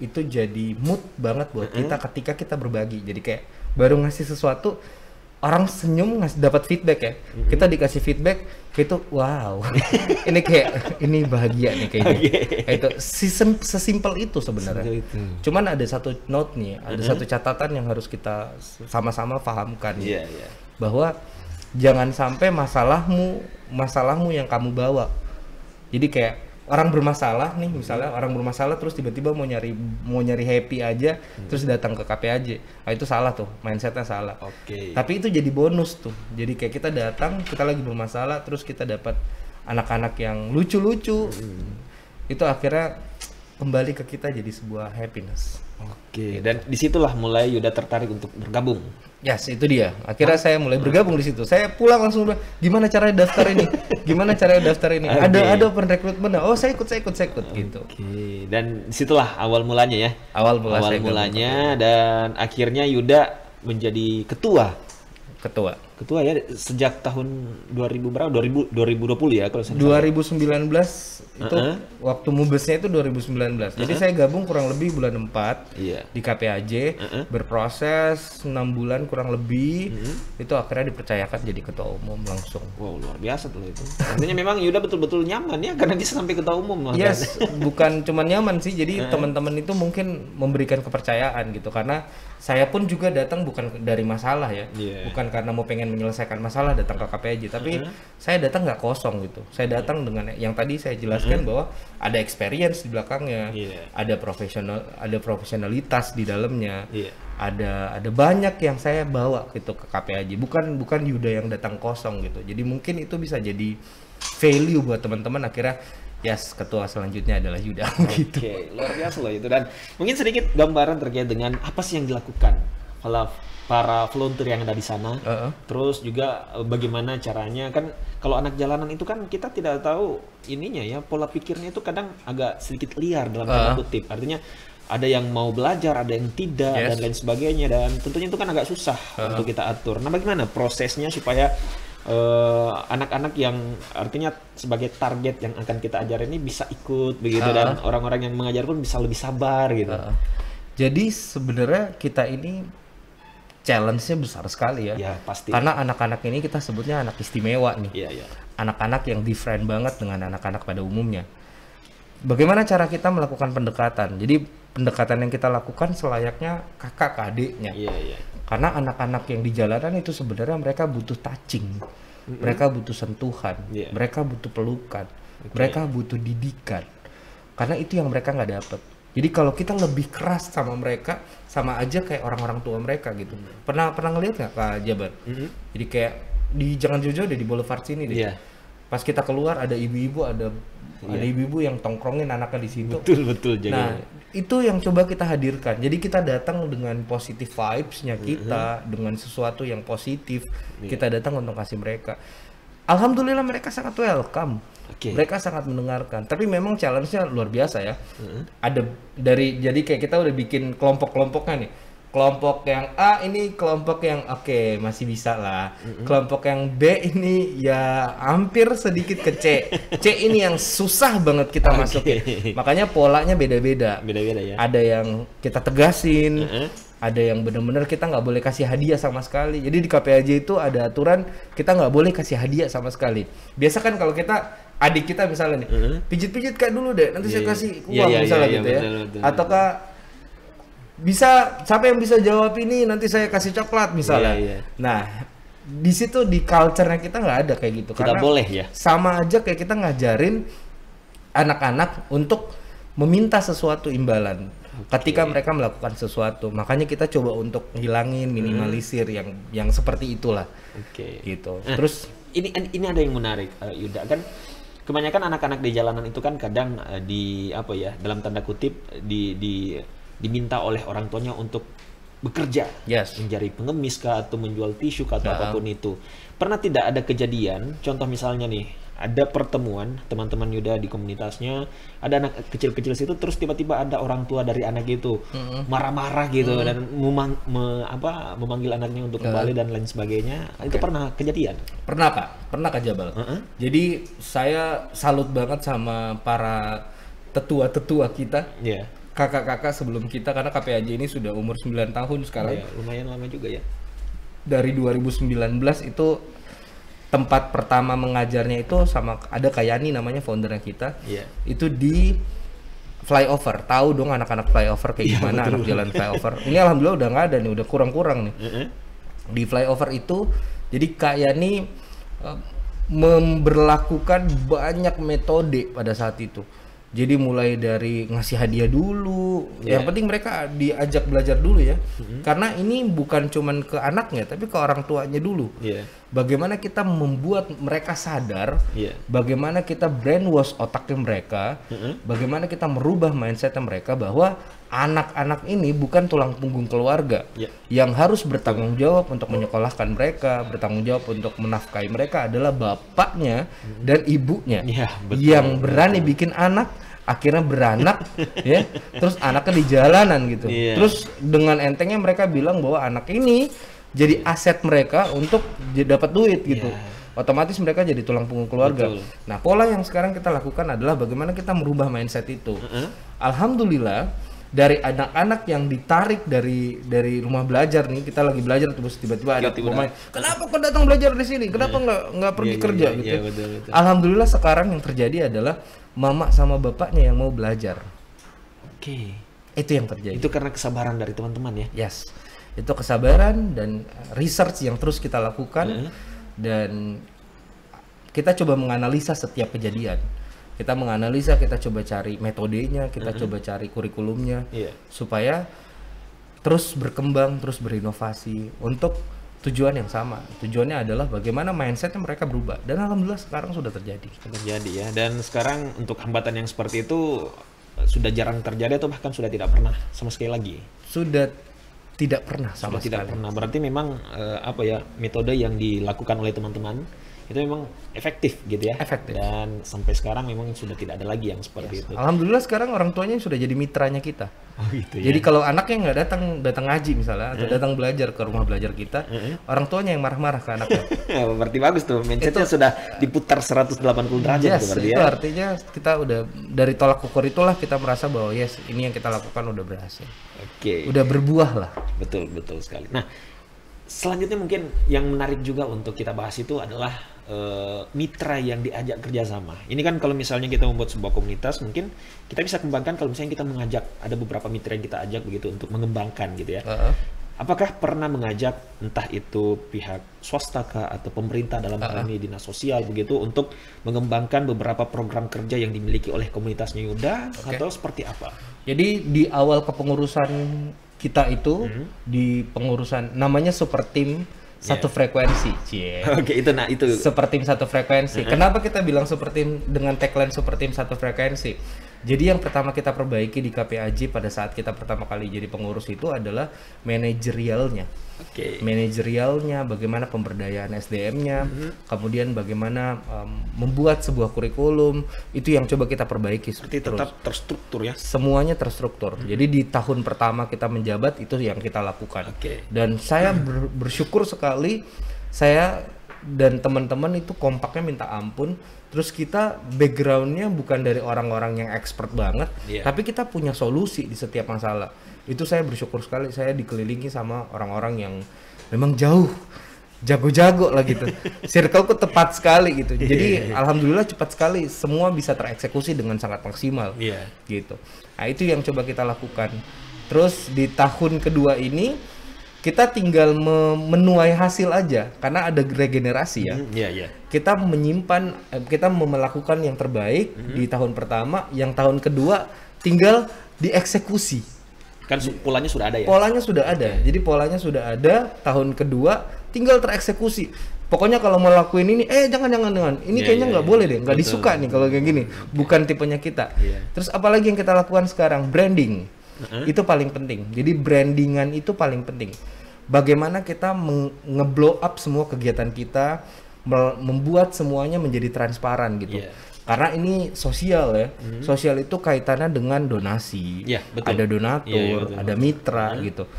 itu jadi mood banget buat kita ketika kita berbagi. Jadi kayak baru ngasih sesuatu, orang senyum dapat feedback ya. Kita dikasih feedback, gitu, wow. ini bahagia nih kayaknya. Itu sesimpel itu sebenarnya. Cuman ada satu note nih, ada satu catatan yang harus kita sama-sama pahamkan. Bahwa jangan sampai masalahmu yang kamu bawa. Jadi kayak orang bermasalah nih, misalnya orang bermasalah terus tiba-tiba mau nyari happy aja, terus datang ke KPAJ. Nah, itu salah tuh, mindsetnya salah. Tapi itu jadi bonus tuh. Jadi kayak kita datang, kita lagi bermasalah, terus kita dapat anak-anak yang lucu-lucu. Itu akhirnya kembali ke kita jadi sebuah happiness. Dan disitulah mulai Yuda tertarik untuk bergabung. Yes, itu dia. Akhirnya saya mulai bergabung di situ. Saya pulang langsung bilang, gimana caranya daftar ini? Gimana caranya daftar ini? Ada open recruitment. Oh, saya ikut gitu. Dan disitulah awal mulanya ya. Awal mulanya dan akhirnya Yuda menjadi ketua ya sejak tahun 2020 ya kalau saya 2019 itu waktu mubesnya itu 2019. Jadi saya gabung kurang lebih bulan 4 di KPAJ, berproses 6 bulan kurang lebih, itu akhirnya dipercayakan jadi ketua umum langsung. Wow, luar biasa tuh itu. Artinya memang Yuda betul-betul nyaman ya karena bisa sampai ketua umum. Yes, bukan cuma nyaman sih, jadi teman-teman itu mungkin memberikan kepercayaan gitu, karena saya pun juga datang bukan dari masalah ya, bukan karena mau pengen menyelesaikan masalah datang ke KPAJ, tapi saya datang nggak kosong gitu. Saya datang dengan yang tadi saya jelaskan bahwa ada experience di belakangnya, ada profesionalitas di dalamnya, ada banyak yang saya bawa gitu ke KPAJ. Bukan Yuda yang datang kosong gitu. Jadi mungkin itu bisa jadi value buat teman-teman akhirnya. Yes, ketua selanjutnya adalah Yuda. Gitu. Luar biasa loh itu. Dan mungkin sedikit gambaran terkait dengan apa sih yang dilakukan oleh para volunteer yang ada di sana. Terus juga bagaimana caranya, kan kalau anak jalanan itu kan kita tidak tahu ininya ya, pola pikirnya itu kadang agak sedikit liar dalam tanda kutip. Artinya ada yang mau belajar, ada yang tidak, dan lain sebagainya. Dan tentunya itu kan agak susah untuk kita atur. Nah, bagaimana prosesnya supaya anak-anak yang artinya sebagai target yang akan kita ajar ini bisa ikut begitu, dan orang-orang yang mengajar pun bisa lebih sabar gitu. Jadi sebenarnya kita ini challenge-nya besar sekali ya. Pasti. Karena anak-anak ini kita sebutnya anak istimewa nih. Anak-anak yang different banget dengan anak-anak pada umumnya. Bagaimana cara kita melakukan pendekatan? Jadi pendekatan yang kita lakukan selayaknya kakak ke adiknya. Karena anak-anak yang di jalanan itu sebenarnya mereka butuh touching, mereka butuh sentuhan, mereka butuh pelukan, mereka butuh didikan. Karena itu yang mereka nggak dapat. Jadi kalau kita lebih keras sama mereka, sama aja kayak orang-orang tua mereka gitu. Pernah ngeliat nggak Kak Jabar? Jadi kayak jangan jauh-jauh deh, di Boulevard sini deh. Pas kita keluar ada ibu-ibu, ada ibu-ibu yang tongkrongin anaknya di situ. Betul. Nah, itu yang coba kita hadirkan. Jadi kita datang dengan positive vibes-nya kita, dengan sesuatu yang positif. Kita datang untuk kasih mereka. Alhamdulillah mereka sangat welcome. Mereka sangat mendengarkan. Tapi memang challenge-nya luar biasa ya. Jadi kayak kita udah bikin kelompok-kelompoknya nih. Kelompok yang A ini kelompok yang oke, masih bisa lah. Kelompok yang B ini ya hampir sedikit ke C. C ini yang susah banget kita masukin. Makanya polanya beda-beda. Ya. Ada yang kita tegasin, ada yang benar-benar kita nggak boleh kasih hadiah sama sekali. Jadi di KPAJ itu ada aturan kita nggak boleh kasih hadiah sama sekali. Biasa kan kalau kita adik kita misalnya nih, pijit-pijit Kak dulu deh, nanti saya kasih uang misalnya gitu ya. Ataukah siapa yang bisa jawab ini nanti saya kasih coklat misalnya. Nah, di situ di culture-nya kita nggak ada kayak gitu. Tidak karena boleh ya. sama aja kayak kita ngajarin anak-anak untuk meminta sesuatu imbalan ketika mereka melakukan sesuatu. Makanya kita coba untuk hilangin, minimalisir yang seperti itulah. Gitu. Terus ini ada yang menarik, Yuda, kan kebanyakan anak-anak di jalanan itu kan kadang dalam tanda kutip diminta oleh orang tuanya untuk bekerja, menjadi pengemis kah atau menjual tisu kah atau apapun itu. Pernah tidak ada kejadian, contoh misalnya nih, ada pertemuan teman-teman Yuda di komunitasnya, ada anak kecil-kecil situ, terus tiba-tiba ada orang tua dari anak itu marah-marah gitu dan memanggil anaknya untuk kembali dan lain sebagainya. Itu pernah kejadian? Pernah Kak, pernah Kak Jabal. Jadi saya salut banget sama para tetua-tetua kita. Kakak-kakak sebelum kita, karena KPAJ ini sudah umur 9 tahun sekarang. Lumayan lama juga ya. Dari 2019 itu tempat pertama mengajarnya itu sama ada Kayani namanya foundernya kita. Itu di flyover. Tahu dong anak-anak flyover kayak gimana, anak jalan flyover. Ini alhamdulillah udah nggak ada nih, udah kurang-kurang nih. Di flyover itu jadi Kayani memberlakukan banyak metode pada saat itu. Jadi mulai dari ngasih hadiah dulu, yang penting mereka diajak belajar dulu ya. Karena ini bukan cuman ke anaknya, tapi ke orang tuanya dulu. Bagaimana kita membuat mereka sadar, bagaimana kita brainwash otaknya mereka, bagaimana kita merubah mindset mereka bahwa anak-anak ini bukan tulang punggung keluarga yang harus bertanggung jawab untuk menyekolahkan mereka, bertanggung jawab untuk menafkahi mereka adalah bapaknya dan ibunya yang berani bikin anak akhirnya beranak ya, terus anaknya di jalanan gitu. Terus dengan entengnya mereka bilang bahwa anak ini jadi aset mereka untuk dapat duit gitu. Otomatis mereka jadi tulang punggung keluarga. Nah, pola yang sekarang kita lakukan adalah bagaimana kita merubah mindset itu. Alhamdulillah dari anak-anak yang ditarik dari rumah belajar nih, kita lagi belajar terus tiba-tiba ada pemain, kenapa kau datang belajar di sini? Kenapa nggak pergi kerja gitu? Betul. Alhamdulillah sekarang yang terjadi adalah mama sama bapaknya yang mau belajar. Itu yang terjadi. Itu karena kesabaran dari teman-teman ya? Itu kesabaran dan research yang terus kita lakukan dan kita coba menganalisa setiap kejadian. Kita menganalisa, kita coba cari metodenya, kita coba cari kurikulumnya supaya terus berkembang, terus berinovasi untuk tujuan yang sama. Tujuannya adalah bagaimana mindsetnya mereka berubah dan alhamdulillah sekarang sudah terjadi. Ya. Dan sekarang untuk hambatan yang seperti itu sudah jarang terjadi atau bahkan sudah tidak pernah sama sekali lagi? Sudah tidak pernah sama sekali. Tidak pernah. Berarti memang metode yang dilakukan oleh teman-teman itu memang efektif gitu ya. Efektif. Dan sampai sekarang memang sudah tidak ada lagi yang seperti itu. Alhamdulillah sekarang orang tuanya sudah jadi mitranya kita. Gitu ya. Jadi kalau anaknya nggak datang ngaji misalnya atau datang belajar ke rumah belajar kita, orang tuanya yang marah-marah ke anaknya. Berarti bagus tuh, mindsetnya sudah diputar 180 derajat berarti itu artinya kita udah dari tolak ukur itulah kita merasa bahwa ini yang kita lakukan udah berhasil. Udah berbuah lah. Betul sekali. Nah, selanjutnya mungkin yang menarik juga untuk kita bahas itu adalah mitra yang diajak kerjasama. Ini kan kalau misalnya kita membuat sebuah komunitas, mungkin kita bisa kembangkan kalau misalnya kita mengajak ada beberapa mitra yang kita ajak begitu untuk mengembangkan gitu ya. Apakah pernah mengajak entah itu pihak swasta kah atau pemerintah dalam hal ini dinas sosial begitu untuk mengembangkan beberapa program kerja yang dimiliki oleh komunitasnya Yuda atau seperti apa? Jadi di awal kepengurusan kita itu di pengurusan namanya super team satu frekuensi. Itu super team satu frekuensi. Kenapa kita bilang super team dengan tagline super team satu frekuensi? Jadi yang pertama kita perbaiki di KPAJ pada saat kita pertama kali jadi pengurus itu adalah manajerialnya. Manajerialnya, bagaimana pemberdayaan SDM-nya, kemudian bagaimana membuat sebuah kurikulum, itu yang coba kita perbaiki. Seperti tetap terstruktur ya? Semuanya terstruktur. Jadi di tahun pertama kita menjabat itu yang kita lakukan. Dan saya bersyukur sekali, saya dan teman-teman itu kompaknya minta ampun. Terus kita backgroundnya bukan dari orang-orang yang expert banget, tapi kita punya solusi di setiap masalah. Itu saya bersyukur sekali, saya dikelilingi sama orang-orang yang memang jauh, jago-jago lah gitu. Circleku tepat sekali gitu. Jadi alhamdulillah cepat sekali, semua bisa tereksekusi dengan sangat maksimal gitu. Nah itu yang coba kita lakukan. Terus di tahun kedua ini Kita tinggal menuai hasil aja karena ada regenerasi ya. Iya, iya. Kita menyimpan, kita melakukan yang terbaik di tahun pertama, yang tahun kedua tinggal dieksekusi. Kan polanya sudah ada ya? Polanya sudah ada. Jadi polanya sudah ada, tahun kedua tinggal tereksekusi. Pokoknya kalau mau lakuin ini, jangan. Ini kayaknya nggak boleh deh, nggak disuka nih kalau kayak gini. Bukan tipenya kita. Terus apalagi yang kita lakukan sekarang, branding. Itu paling penting. Jadi brandingan itu paling penting. Bagaimana kita nge-blow up semua kegiatan kita, membuat semuanya menjadi transparan gitu. Karena ini sosial ya. Sosial itu kaitannya dengan donasi. Betul. Ada donatur, ada mitra gitu.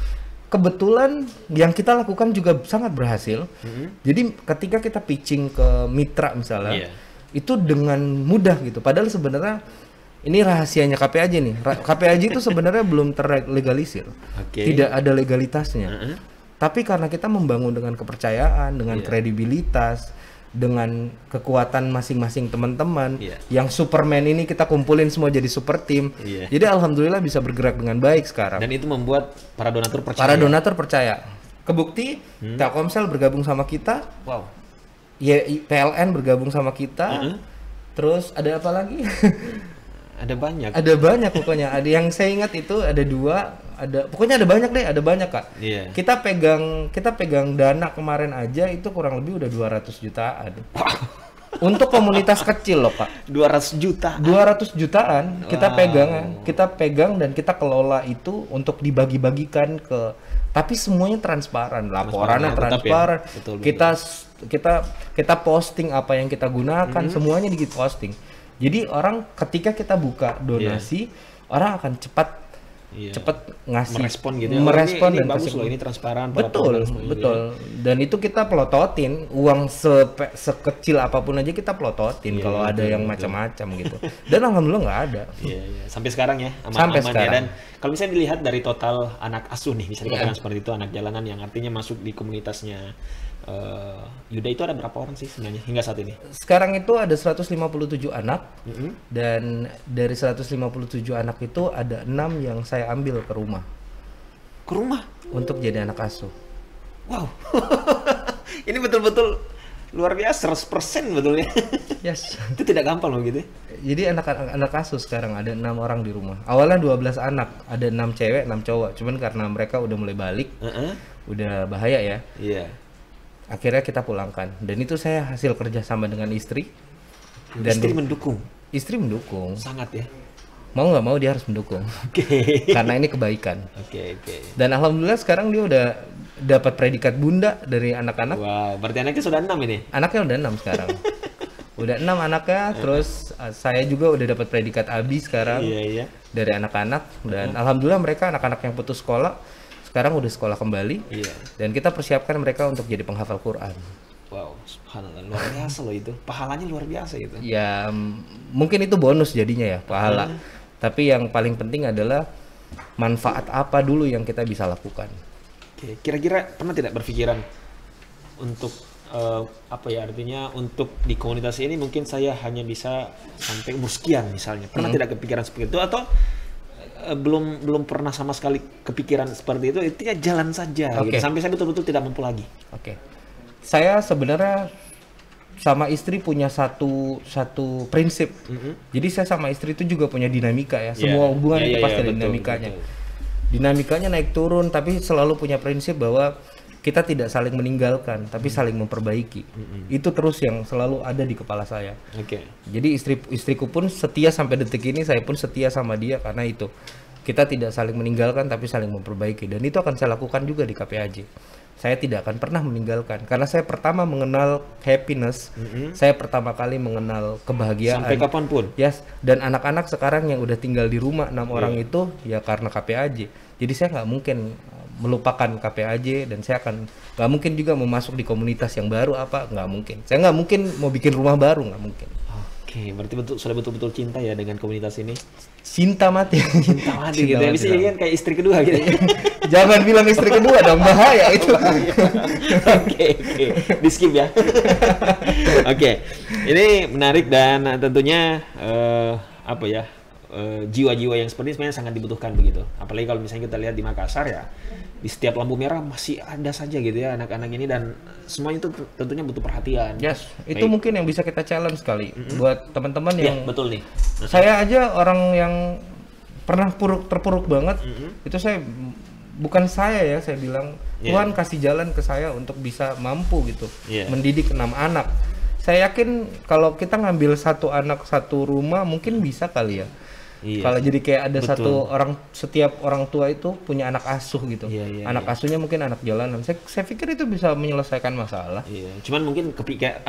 Kebetulan yang kita lakukan juga sangat berhasil. Jadi ketika kita pitching ke mitra misalnya, itu dengan mudah gitu. Padahal sebenarnya ini rahasianya KPAJ nih. KPAJ itu sebenarnya belum terlegalisir. Tidak ada legalitasnya. Tapi karena kita membangun dengan kepercayaan, dengan kredibilitas, dengan kekuatan masing-masing teman-teman, yang Superman ini kita kumpulin semua jadi super team. Jadi alhamdulillah bisa bergerak dengan baik sekarang. Dan itu membuat para donatur percaya. Para donatur percaya. Kebukti Telkomsel bergabung sama kita. Wow. PLN bergabung sama kita. Terus ada apa lagi? Ada banyak. Ada banyak pokoknya. Ada yang saya ingat itu ada 2, pokoknya ada banyak deh, ada banyak Kak. Kita pegang dana kemarin aja itu kurang lebih udah 200 jutaan. Untuk komunitas kecil loh Pak. 200 juta. 200 jutaan kita pegang dan kita kelola itu untuk dibagi-bagikan ke, tapi semuanya transparan, laporannya transparan. Kita posting apa yang kita gunakan, semuanya posting. Jadi orang ketika kita buka donasi, orang akan cepat ngasih, merespon gitu ya. Merespon ini dan bagus loh, ini transparan. Betul. Dan itu kita pelototin, uang sekecil apapun aja kita pelototin kalau ada yang macam-macam gitu. Dan alhamdulillah nggak ada. Sampai sekarang ya, sampai sekarang. Ya. Dan kalau misalnya dilihat dari total anak asuh nih, bisa dikatakan seperti itu, anak jalanan yang artinya masuk di komunitasnya Yuda, itu ada berapa orang sih sebenarnya hingga saat ini? Sekarang itu ada 157 anak, dan dari 157 anak itu ada 6 yang saya ambil ke rumah. Ke rumah? Untuk jadi anak asuh. Wow. Ini betul-betul luar biasa, 100% betulnya. Yes. Itu tidak gampang loh gitu. Jadi anak asuh sekarang ada 6 orang di rumah. Awalnya 12 anak, ada 6 cewek, 6 cowok. Cuman karena mereka udah mulai balik, udah bahaya ya. Akhirnya kita pulangkan, dan itu saya hasil kerja sama dengan istri. Dan istri mendukung? Istri mendukung. Sangat ya? Mau nggak mau dia harus mendukung. Karena ini kebaikan. Dan alhamdulillah sekarang dia udah dapat predikat bunda dari anak-anak. Wow, berarti anaknya sudah 6 ini? Anaknya udah 6 sekarang. Udah 6 anaknya, terus saya juga udah dapat predikat ABI sekarang. Dari anak-anak. Dan alhamdulillah mereka anak-anak yang putus sekolah sekarang udah sekolah kembali, dan kita persiapkan mereka untuk jadi penghafal Quran. Wow, subhanallah, luar biasa loh itu. Pahalanya luar biasa itu. Ya, mungkin itu bonus jadinya ya, pahala. Tapi yang paling penting adalah manfaat apa dulu yang kita bisa lakukan. Kira-kira pernah tidak berpikiran untuk artinya untuk di komunitas ini mungkin saya hanya bisa sampai umur sekian misalnya. Pernah tidak kepikiran seperti itu, atau belum pernah sama sekali kepikiran seperti itu? Intinya jalan saja gitu, sampai saya betul-betul tidak mampu lagi. Saya sebenarnya sama istri punya satu prinsip. Jadi saya sama istri itu juga punya dinamika ya. Semua hubungan itu pasti ada dinamikanya. Dinamikanya naik turun, tapi selalu punya prinsip bahwa kita tidak saling meninggalkan, tapi saling memperbaiki. Itu terus yang selalu ada di kepala saya. Jadi istriku pun setia sampai detik ini, saya pun setia sama dia karena itu. Kita tidak saling meninggalkan, tapi saling memperbaiki. Dan itu akan saya lakukan juga di KPAJ. Saya tidak akan pernah meninggalkan, karena saya pertama mengenal happiness, saya pertama kali mengenal kebahagiaan. Sampai kapanpun. Dan anak-anak sekarang yang udah tinggal di rumah 6 orang itu ya karena KPAJ. Jadi saya nggak mungkin melupakan KPAJ, dan saya nggak mungkin juga mau masuk di komunitas yang baru nggak mungkin. Saya nggak mungkin mau bikin rumah baru, nggak mungkin. Berarti sudah betul-betul cinta ya dengan komunitas ini. Cinta mati. Cinta mati gitu ya. Bisa kan kayak istri kedua gitu. Jangan bilang istri kedua dong, bahaya itu. Di skip ya. Ini menarik, dan tentunya jiwa-jiwa yang seperti ini sebenarnya sangat dibutuhkan begitu. Apalagi kalau misalnya kita lihat di Makassar ya, di setiap lampu merah masih ada saja gitu ya anak-anak ini, dan semuanya itu tentunya butuh perhatian. Yes, itu mungkin yang bisa kita challenge sekali buat teman-teman yang betul nih. Saya aja orang yang pernah terpuruk banget, itu bukan saya ya, saya bilang Tuhan kasih jalan ke saya untuk bisa mampu gitu mendidik 6 anak. Saya yakin kalau kita ngambil satu anak satu rumah mungkin bisa kali ya. Kalau jadi kayak ada satu orang, setiap orang tua itu punya anak asuh gitu. Anak asuhnya mungkin anak jalanan. Saya pikir itu bisa menyelesaikan masalah. Cuman mungkin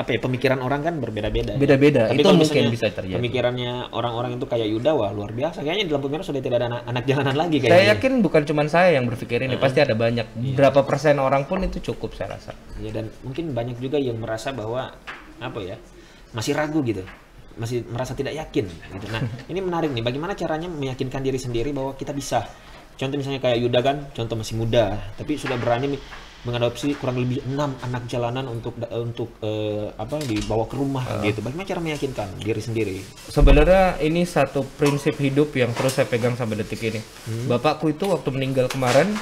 pemikiran orang kan berbeda-beda. Beda-beda. Tapi itu kalau mungkin bisa terjadi. Pemikirannya orang-orang itu kayak Yuda, wah luar biasa. Kayaknya di lampu merah sudah tidak ada anak jalanan lagi kayaknya. Saya yakin bukan cuma saya yang berpikir ini, pasti ada banyak. Berapa persen orang pun itu cukup saya rasa. Dan mungkin banyak juga yang merasa bahwa masih ragu gitu, masih merasa tidak yakin gitu. Nah, ini menarik nih, bagaimana caranya meyakinkan diri sendiri bahwa kita bisa. Contoh misalnya kayak Yuda kan, contoh masih muda tapi sudah berani mengadopsi kurang lebih 6 anak jalanan untuk dibawa ke rumah gitu. Bagaimana cara meyakinkan diri sendiri? Sebenarnya ini satu prinsip hidup yang terus saya pegang sampai detik ini. Bapakku itu waktu meninggal kemarin,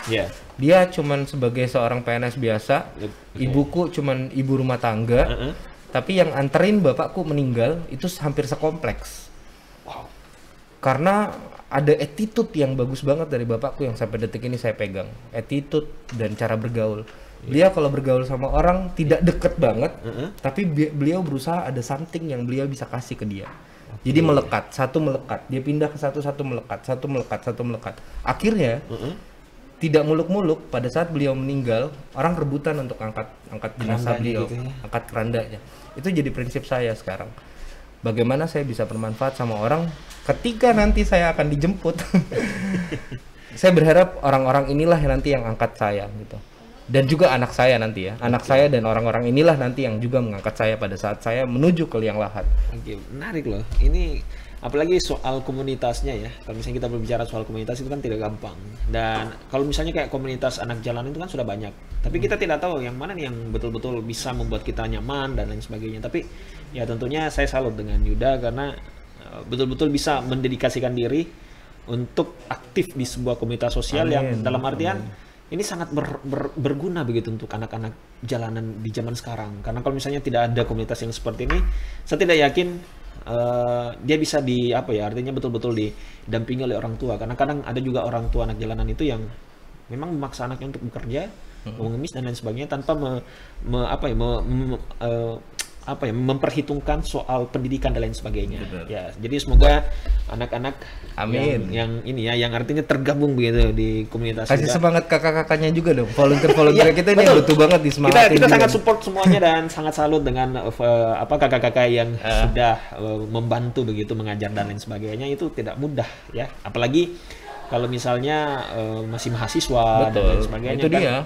dia cuman sebagai seorang PNS biasa, ibuku cuman ibu rumah tangga. Tapi yang anterin bapakku meninggal itu hampir sekompleks. Wow. Karena ada attitude yang bagus banget dari bapakku yang sampai detik ini saya pegang. Attitude dan cara bergaul. Beliau kalau bergaul sama orang tidak deket banget, tapi beliau berusaha ada something yang beliau bisa kasih ke dia. Jadi melekat, satu melekat. Dia pindah ke satu melekat, satu melekat, satu melekat. Akhirnya tidak muluk-muluk, pada saat beliau meninggal, orang rebutan untuk angkat jenazah beliau, gitu ya? Angkat kerandanya. Itu jadi prinsip saya sekarang. Bagaimana saya bisa bermanfaat sama orang ketika nanti saya akan dijemput. Saya berharap orang-orang inilah yang nanti yang angkat saya gitu. Dan juga anak saya nanti ya. Anak saya dan orang-orang inilah nanti yang juga mengangkat saya pada saat saya menuju ke liang lahat. Oke, menarik loh. Ini apalagi soal komunitasnya ya. Kalau misalnya kita berbicara soal komunitas itu kan tidak gampang. Dan kalau misalnya kayak komunitas anak jalanan itu kan sudah banyak. Tapi kita tidak tahu yang mana nih yang betul-betul bisa membuat kita nyaman dan lain sebagainya. Tapi ya tentunya saya salut dengan Yuda karena betul-betul bisa mendedikasikan diri untuk aktif di sebuah komunitas sosial yang dalam artian ini sangat berguna begitu untuk anak-anak jalanan di zaman sekarang. Karena kalau misalnya tidak ada komunitas yang seperti ini, saya tidak yakin dia bisa artinya betul-betul didampingi oleh orang tua. Karena kadang ada juga orang tua anak jalanan itu yang memang memaksa anaknya untuk bekerja, mengemis dan lain sebagainya tanpa memperhitungkan soal pendidikan dan lain sebagainya. Betul. Ya, jadi semoga anak-anak yang artinya tergabung begitu di komunitas. Kasih semangat kakak-kakaknya juga dong. Volunteer kita ini butuh banget disemangatin. Kita sangat support semuanya dan sangat salut dengan kakak-kakak yang sudah membantu begitu mengajar dan lain sebagainya. Itu tidak mudah ya. Apalagi kalau misalnya masih mahasiswa dan lain sebagainya, itu kan dia.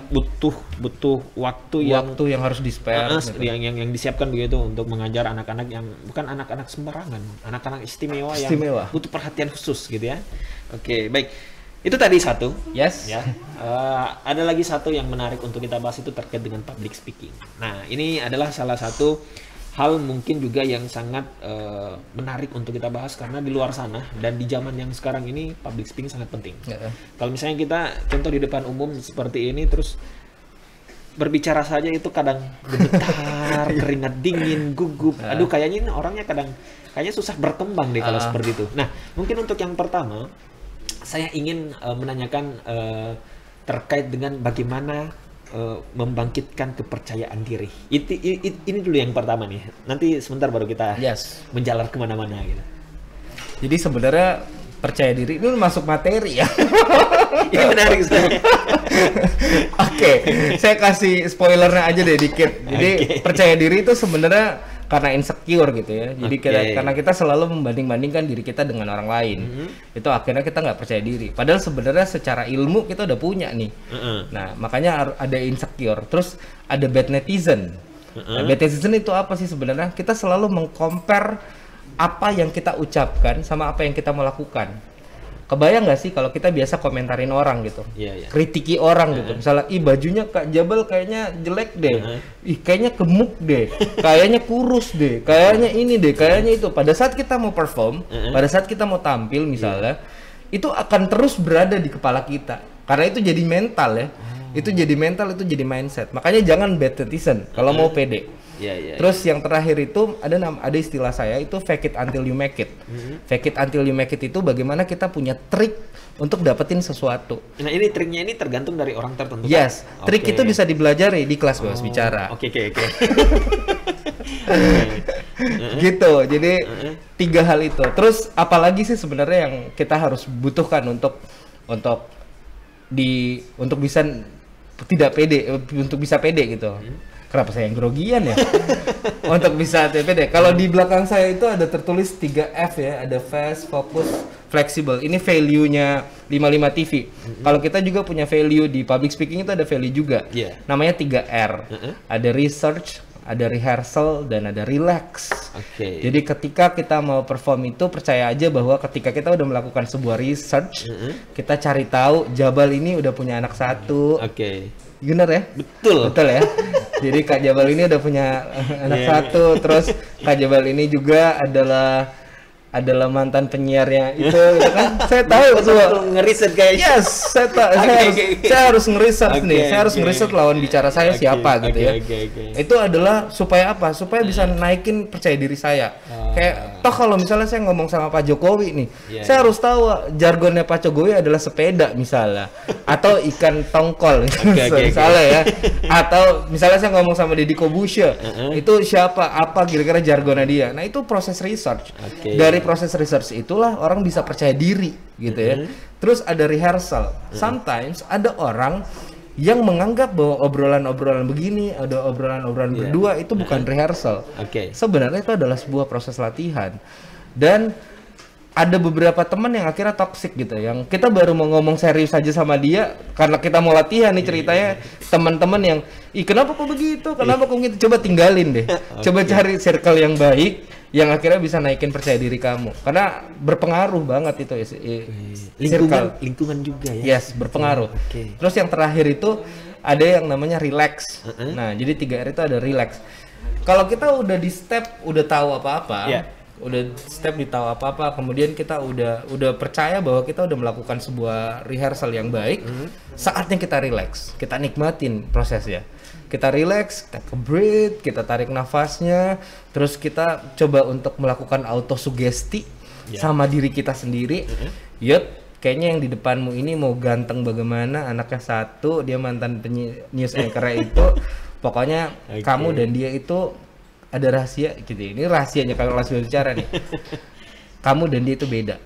butuh waktu yang harus di-spare gitu. yang disiapkan begitu untuk mengajar anak-anak yang bukan anak-anak sembarangan, anak-anak istimewa yang butuh perhatian khusus gitu ya. Oke, baik. Itu tadi satu. Yes. Ya. Ada lagi satu yang menarik untuk kita bahas, itu terkait dengan public speaking. Nah, ini adalah salah satu hal mungkin juga yang sangat menarik untuk kita bahas karena di luar sana dan di zaman yang sekarang ini public speaking sangat penting. Kalau misalnya kita contoh di depan umum seperti ini terus berbicara saja itu kadang gemetar, keringat dingin, gugup. Aduh, kayaknya ini orangnya kayaknya susah berkembang deh kalau seperti itu. Nah, mungkin untuk yang pertama saya ingin menanyakan terkait dengan bagaimana membangkitkan kepercayaan diri. Ini dulu yang pertama nih. Nanti sebentar baru kita menjalar kemana-mana gitu. Jadi sebenarnya percaya diri ini masuk materi ya. Ini menarik sekali. Oke, saya kasih spoilernya aja deh dikit. Jadi percaya diri itu sebenarnya karena insecure gitu ya. Jadi karena kita selalu membanding-bandingkan diri kita dengan orang lain. Itu akhirnya kita nggak percaya diri. Padahal sebenarnya secara ilmu kita udah punya nih. Nah, makanya ada insecure. Terus ada bad netizen. Nah, bad netizen itu apa sih sebenarnya? Kita selalu meng-compare apa yang kita ucapkan sama apa yang kita mau lakukan. kebayang nggak sih kalau kita biasa komentarin orang gitu, kritiki orang gitu, misalnya ih bajunya Kak Jabal kayaknya jelek deh, ih kayaknya gemuk deh, kayaknya kurus deh, kayaknya ini deh, kayaknya itu. Pada saat kita mau perform, pada saat kita mau tampil misalnya, itu akan terus berada di kepala kita, karena itu jadi mental ya, itu jadi mental, itu jadi mindset. Makanya jangan bad netizen kalau mau pede. Terus yang terakhir itu ada istilah saya itu fake it until you make it. Fake it until you make it itu bagaimana kita punya trik untuk dapetin sesuatu. Nah ini triknya ini tergantung dari orang tertentu. Yes, trik itu bisa dipelajari di kelas Bebas Bicara. Oke. Gitu. Jadi 3 hal itu. Terus apalagi sih sebenarnya yang kita harus butuhkan untuk bisa tidak pede, untuk bisa pede gitu. Kenapa saya yang grogian ya? Untuk bisa TPD. Kalau di belakang saya itu ada tertulis 3F ya, ada fast, focus, flexible. Ini value-nya 55 TV. Kalau kita juga punya value di public speaking itu ada value juga. Namanya 3R. Ada research, ada rehearsal, dan ada relax. Jadi ketika kita mau perform itu percaya aja bahwa ketika kita udah melakukan sebuah research, kita cari tahu Jabal ini udah punya anak 1. Bener ya? Betul ya. Jadi Kak Jabal ini udah punya anak 1, terus Kak Jabal ini juga adalah mantan penyiarnya itu kan. Saya tahu semua ngeriset kayaknya. Yes, saya harus ngeriset nih. Saya harus ngeriset lawan bicara saya siapa gitu ya. Itu adalah supaya apa? Supaya bisa naikin percaya diri saya. Kayak toh kalau misalnya saya ngomong sama Pak Jokowi nih, saya harus tahu jargonnya Pak Jokowi adalah sepeda misalnya, atau ikan tongkol misalnya ya. Atau misalnya saya ngomong sama Deddy Kobusya, itu siapa? Apa kira-kira jargonnya dia? Nah, itu proses research. Dari proses research itulah orang bisa percaya diri gitu ya. Terus ada rehearsal. Sometimes ada orang yang menganggap bahwa obrolan-obrolan begini, ada obrolan-obrolan berdua itu bukan rehearsal. Sebenarnya itu adalah sebuah proses latihan. Dan ada beberapa teman yang akhirnya toxic gitu, yang kita baru mau ngomong serius aja sama dia karena kita mau latihan nih ceritanya. Teman-teman yang, ih kenapa kok begitu, kenapa kok gitu, coba tinggalin deh. Coba cari circle yang baik, yang akhirnya bisa naikin percaya diri kamu, karena berpengaruh banget itu lingkungan juga ya. Yes, berpengaruh. Terus yang terakhir itu ada yang namanya relax. Nah, jadi 3R itu ada relax. Kalau kita udah di step udah tahu apa-apa, kemudian kita udah percaya bahwa kita udah melakukan sebuah rehearsal yang baik, saatnya kita relax, kita nikmatin prosesnya. Kita relax, kita breathe, kita tarik nafasnya, terus kita coba untuk melakukan autosugesti sama diri kita sendiri. Kayaknya yang di depanmu ini mau ganteng bagaimana, anaknya 1, dia mantan news anchor itu, pokoknya kamu dan dia itu ada rahasia gitu. Ini rahasianya kalau langsung bicara nih. Kamu dan dia itu beda.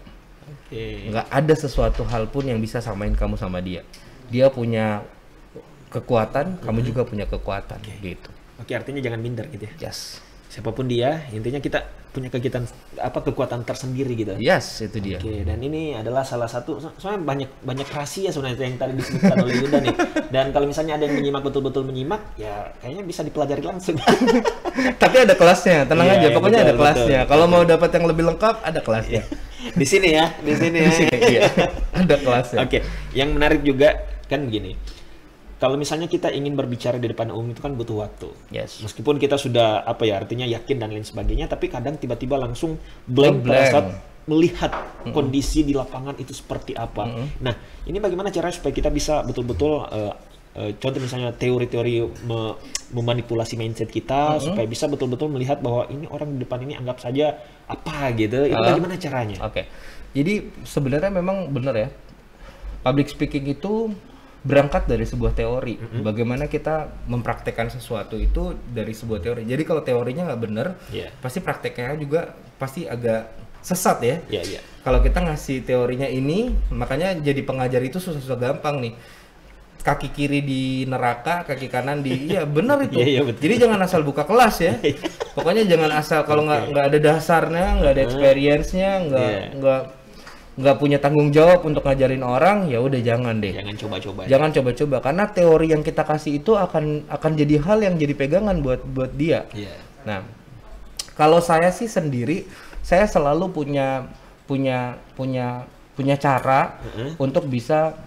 Nggak ada sesuatu hal pun yang bisa samain kamu sama dia. Dia punya kekuatan, kamu juga punya kekuatan gitu. Artinya jangan minder gitu ya. Yes. Siapapun dia, intinya kita punya kekuatan tersendiri gitu. Yes, itu dia. Dan ini adalah salah satu, soalnya banyak rahasia sebenarnya yang tadi disebutkan oleh Yuda nih. Dan kalau misalnya ada yang betul-betul menyimak, ya kayaknya bisa dipelajari langsung. Tapi ada kelasnya, tenang aja. Pokoknya betul, ada kelasnya. Kalau mau dapat yang lebih lengkap, ada kelasnya. Di sini ya. Ada kelasnya. Yang menarik juga kan begini. Kalau misalnya kita ingin berbicara di depan umum itu kan butuh waktu. Yes. Meskipun kita sudah artinya yakin dan lain sebagainya, tapi kadang tiba-tiba langsung blank pada saat melihat kondisi di lapangan itu seperti apa. Nah, ini bagaimana caranya supaya kita bisa betul-betul contoh misalnya teori-teori memanipulasi mindset kita supaya bisa betul-betul melihat bahwa ini orang di depan ini anggap saja apa gitu. Itu bagaimana caranya? Jadi sebenarnya memang benar ya. Public speaking itu berangkat dari sebuah teori. Bagaimana kita mempraktekkan sesuatu itu dari sebuah teori. Jadi kalau teorinya nggak benar, pasti prakteknya juga pasti agak sesat ya. Kalau kita ngasih teorinya ini, makanya jadi pengajar itu susah-susah gampang nih. Kaki kiri di neraka, kaki kanan di, benar itu. Jadi jangan asal buka kelas ya. Pokoknya jangan asal kalau nggak ada dasarnya, nggak ada experience-nya, nggak punya tanggung jawab untuk ngajarin orang, ya udah jangan deh. Jangan coba-coba karena teori yang kita kasih itu akan jadi hal yang jadi pegangan buat dia. Nah, kalau saya sih sendiri, saya selalu punya punya cara untuk bisa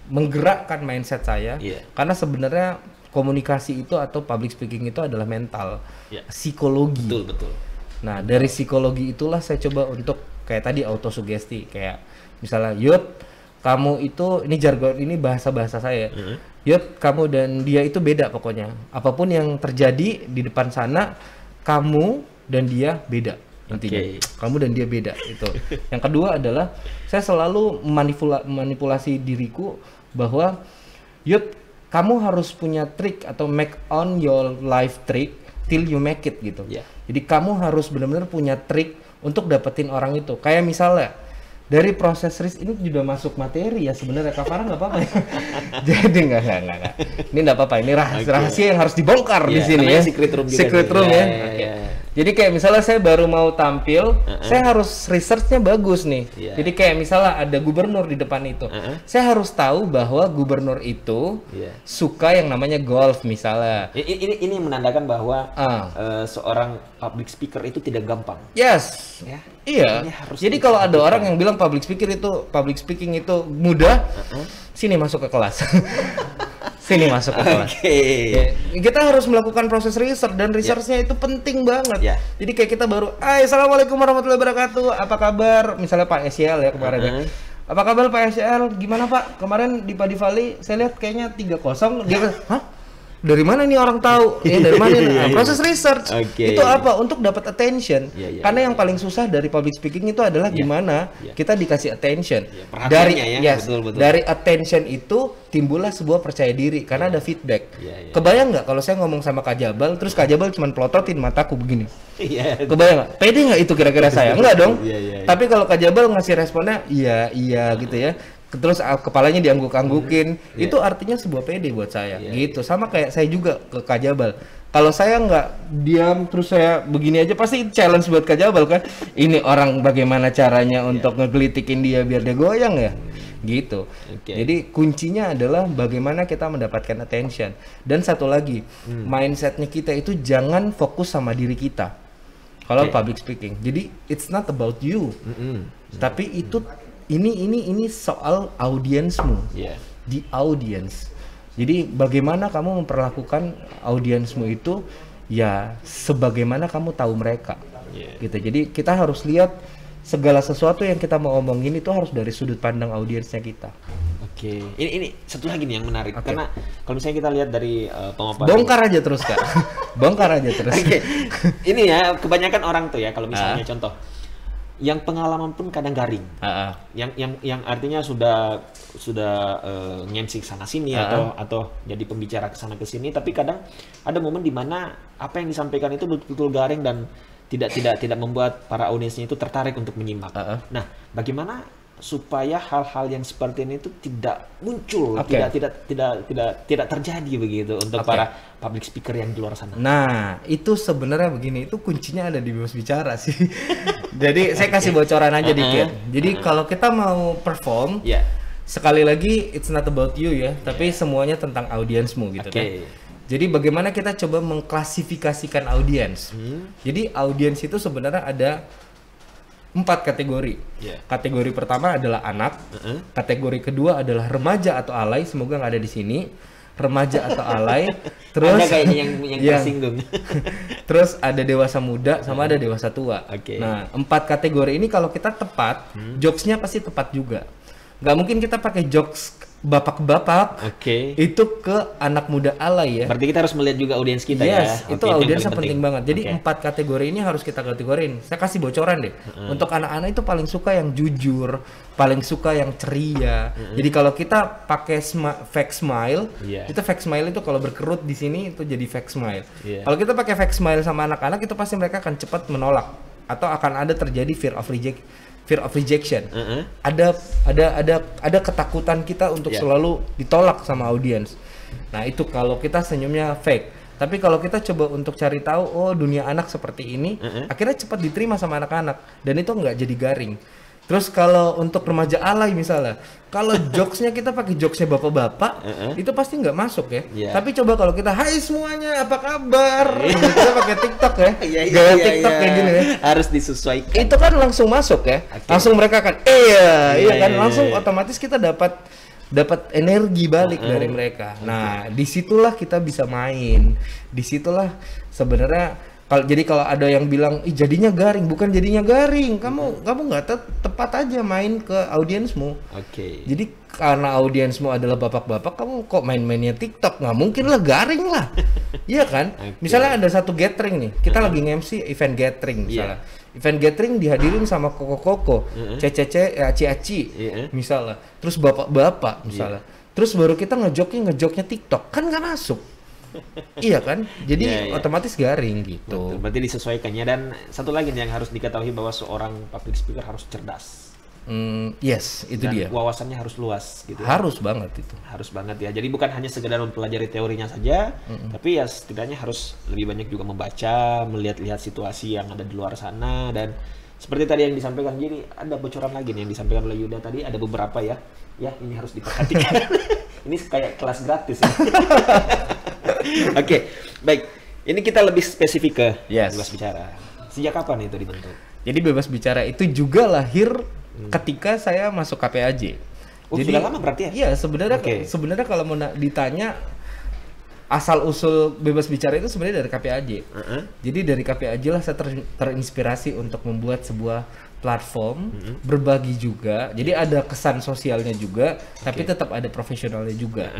menggerakkan mindset saya. Karena sebenarnya komunikasi itu atau public speaking itu adalah mental, psikologi. Betul. Nah, dari psikologi itulah saya coba untuk kayak tadi autosugesti, kayak misalnya Yud, kamu itu, ini jargon, ini bahasa saya. Yud, kamu dan dia itu beda pokoknya. Apapun yang terjadi di depan sana, kamu dan dia beda. Intinya, kamu dan dia beda itu. Yang kedua adalah saya selalu manipulasi diriku bahwa Yud, kamu harus punya trik atau make on your life trick till you make it gitu. Jadi kamu harus benar-benar punya trik untuk dapetin orang itu. Kayak misalnya dari proses risk ini juga masuk materi ya sebenarnya, Kak Farah nggak apa-apa ya. Jadi nggak. Ini nggak apa-apa. Ini rahasia yang harus dibongkar di sini ya. Secret room juga. Secret room ya. Jadi kayak misalnya saya baru mau tampil, saya harus researchnya bagus nih. Jadi kayak misalnya ada gubernur di depan itu, saya harus tahu bahwa gubernur itu suka yang namanya golf misalnya. Ini menandakan bahwa seorang public speaker itu tidak gampang. Yes. Iya. Jadi kalau ada orang yang bilang public speaking itu mudah, sini masuk ke kelas. Sini masuk ke kelas. Kita harus melakukan proses research dan researchnya itu penting banget. Jadi kayak kita baru, assalamualaikum warahmatullahi wabarakatuh, apa kabar? Misalnya Pak SL ya kemarin ya. Apa kabar Pak SL? Gimana Pak? Kemarin di Padi Valley saya lihat kayaknya 3-0. Dia hah? Dari mana nih orang tahu? Ya dari mana nih? Proses research. Itu apa? Untuk dapat attention. Karena yang paling susah dari public speaking itu adalah gimana kita dikasih attention. Dari attention itu timbullah sebuah percaya diri karena ada feedback. Kebayang nggak kalau saya ngomong sama Kak Jabal, terus Kak Jabal cuma pelototin mataku begini? Kebayang nggak? Pede nggak itu kira-kira saya? Enggak dong. Tapi kalau Kak Jabal ngasih responnya iya gitu ya. Terus kepalanya diangguk-anggukin, itu artinya sebuah pede buat saya, gitu. Sama kayak saya juga ke Kak Jabal. Kalau saya nggak diam terus saya begini aja, pasti challenge buat Kak Jabal kan. Ini orang bagaimana caranya untuk ngegelitikin dia biar dia goyang ya, gitu. Jadi kuncinya adalah bagaimana kita mendapatkan attention. Dan satu lagi, mindsetnya kita itu jangan fokus sama diri kita. Kalau public speaking, jadi it's not about you, tapi itu ini soal audiensmu, di audience. Jadi bagaimana kamu memperlakukan audiensmu itu ya sebagaimana kamu tahu mereka, gitu. Jadi kita harus lihat segala sesuatu yang kita mau omongin itu harus dari sudut pandang audiensnya kita. Ini satu lagi nih yang menarik karena kalau misalnya kita lihat dari pemaparan. Bongkar aja terus Kak, bongkar aja terus. Ini ya kebanyakan orang tuh ya kalau misalnya contoh. Yang pengalaman pun kadang garing, yang artinya sudah ngemsi sana sini atau jadi pembicara kesana kesini, tapi kadang ada momen di mana apa yang disampaikan itu betul-betul garing dan tidak membuat para audiensnya itu tertarik untuk menyimak. Nah, bagaimana supaya hal-hal yang seperti ini itu tidak muncul, tidak terjadi begitu untuk para public speaker yang di luar sana. Nah, itu sebenarnya begini, itu kuncinya ada di bebas bicara sih. Jadi saya kasih bocoran aja dikit. Jadi kalau kita mau perform, sekali lagi it's not about you ya, tapi semuanya tentang audiensmu gitu kan. Jadi bagaimana kita coba mengklasifikasikan audiens. Jadi audiens itu sebenarnya ada 4 kategori. Kategori pertama adalah anak. Kategori kedua adalah remaja atau alay. Semoga nggak ada di sini. Remaja atau alay. Terus ada kayaknya yang tersinggung. Terus ada dewasa muda sama ada dewasa tua. Nah, 4 kategori ini kalau kita tepat, jokesnya pasti tepat juga. Nggak mungkin kita pakai jokes bapak-bapak itu ke anak muda alay ya. Berarti kita harus melihat juga audiens kita ya. Itu audiensnya penting banget. Jadi 4 kategori ini harus kita kategorin. Saya kasih bocoran deh. Untuk anak-anak itu paling suka yang jujur, paling suka yang ceria. Jadi kalau kita pakai fake smile, itu fake smile itu kalau berkerut di sini itu jadi fake smile. Kalau kita pakai fake smile sama anak-anak itu pasti mereka akan cepat menolak atau akan ada terjadi fear of rejection. Ada ketakutan kita untuk selalu ditolak sama audiens. Nah, itu kalau kita senyumnya fake. Tapi kalau kita coba untuk cari tahu, oh dunia anak seperti ini, akhirnya cepat diterima sama anak-anak dan itu nggak jadi garing. Terus kalau untuk remaja alay misalnya, kalau jokesnya kita pakai jokesnya bapak-bapak, itu pasti nggak masuk ya. Iya. Tapi coba kalau kita, hai semuanya, apa kabar? Kita pakai TikTok ya, Iya, gaya TikTok kayak gini ya. Harus disesuaikan. Itu kan langsung masuk ya, Oke. langsung mereka kan, iya kan, langsung otomatis kita dapat energi balik dari mereka. Nah, disitulah kita bisa main, disitulah sebenarnya. Kalau ada yang bilang, ih jadinya garing, bukan jadinya garing, kamu nggak tepat aja main ke audiensmu. Oke. Jadi karena audiensmu adalah bapak-bapak, kamu kok main-mainnya TikTok, nggak mungkin lah garing lah, iya kan? Oke. Misalnya ada satu gathering nih, kita lagi nge-MC event gathering misalnya, event gathering dihadirin sama koko-koko, cece, aci-aci, misalnya, terus bapak-bapak misalnya, terus baru kita ngejoknya TikTok, kan nggak masuk. Iya kan, jadi otomatis garing gitu. Betul, berarti disesuaikannya. Dan satu lagi nih yang harus diketahui bahwa seorang public speaker harus cerdas. Yes, itu Dan dia. wawasannya harus luas gitu. Harus banget itu. Harus banget ya. Jadi bukan hanya sekedar mempelajari teorinya saja, tapi ya setidaknya harus lebih banyak juga membaca, melihat-lihat situasi yang ada di luar sana. Dan seperti tadi yang disampaikan, jadi ada bocoran lagi nih yang disampaikan oleh Yuda tadi, ada beberapa ya. Ya, ini harus diperhatikan. Ini kayak kelas gratis ya. Oke, baik. Ini kita lebih spesifik ke bebas bicara. Sejak kapan itu dibentuk? Jadi bebas bicara itu juga lahir ketika saya masuk KPAJ. Oh, jadi sudah lama berarti ya? Iya, sebenarnya kalau mau ditanya asal usul bebas bicara itu sebenarnya dari KPAJ. Jadi dari KPAJ lah saya terinspirasi untuk membuat sebuah platform berbagi juga. Jadi ada kesan sosialnya juga, tapi tetap ada profesionalnya juga.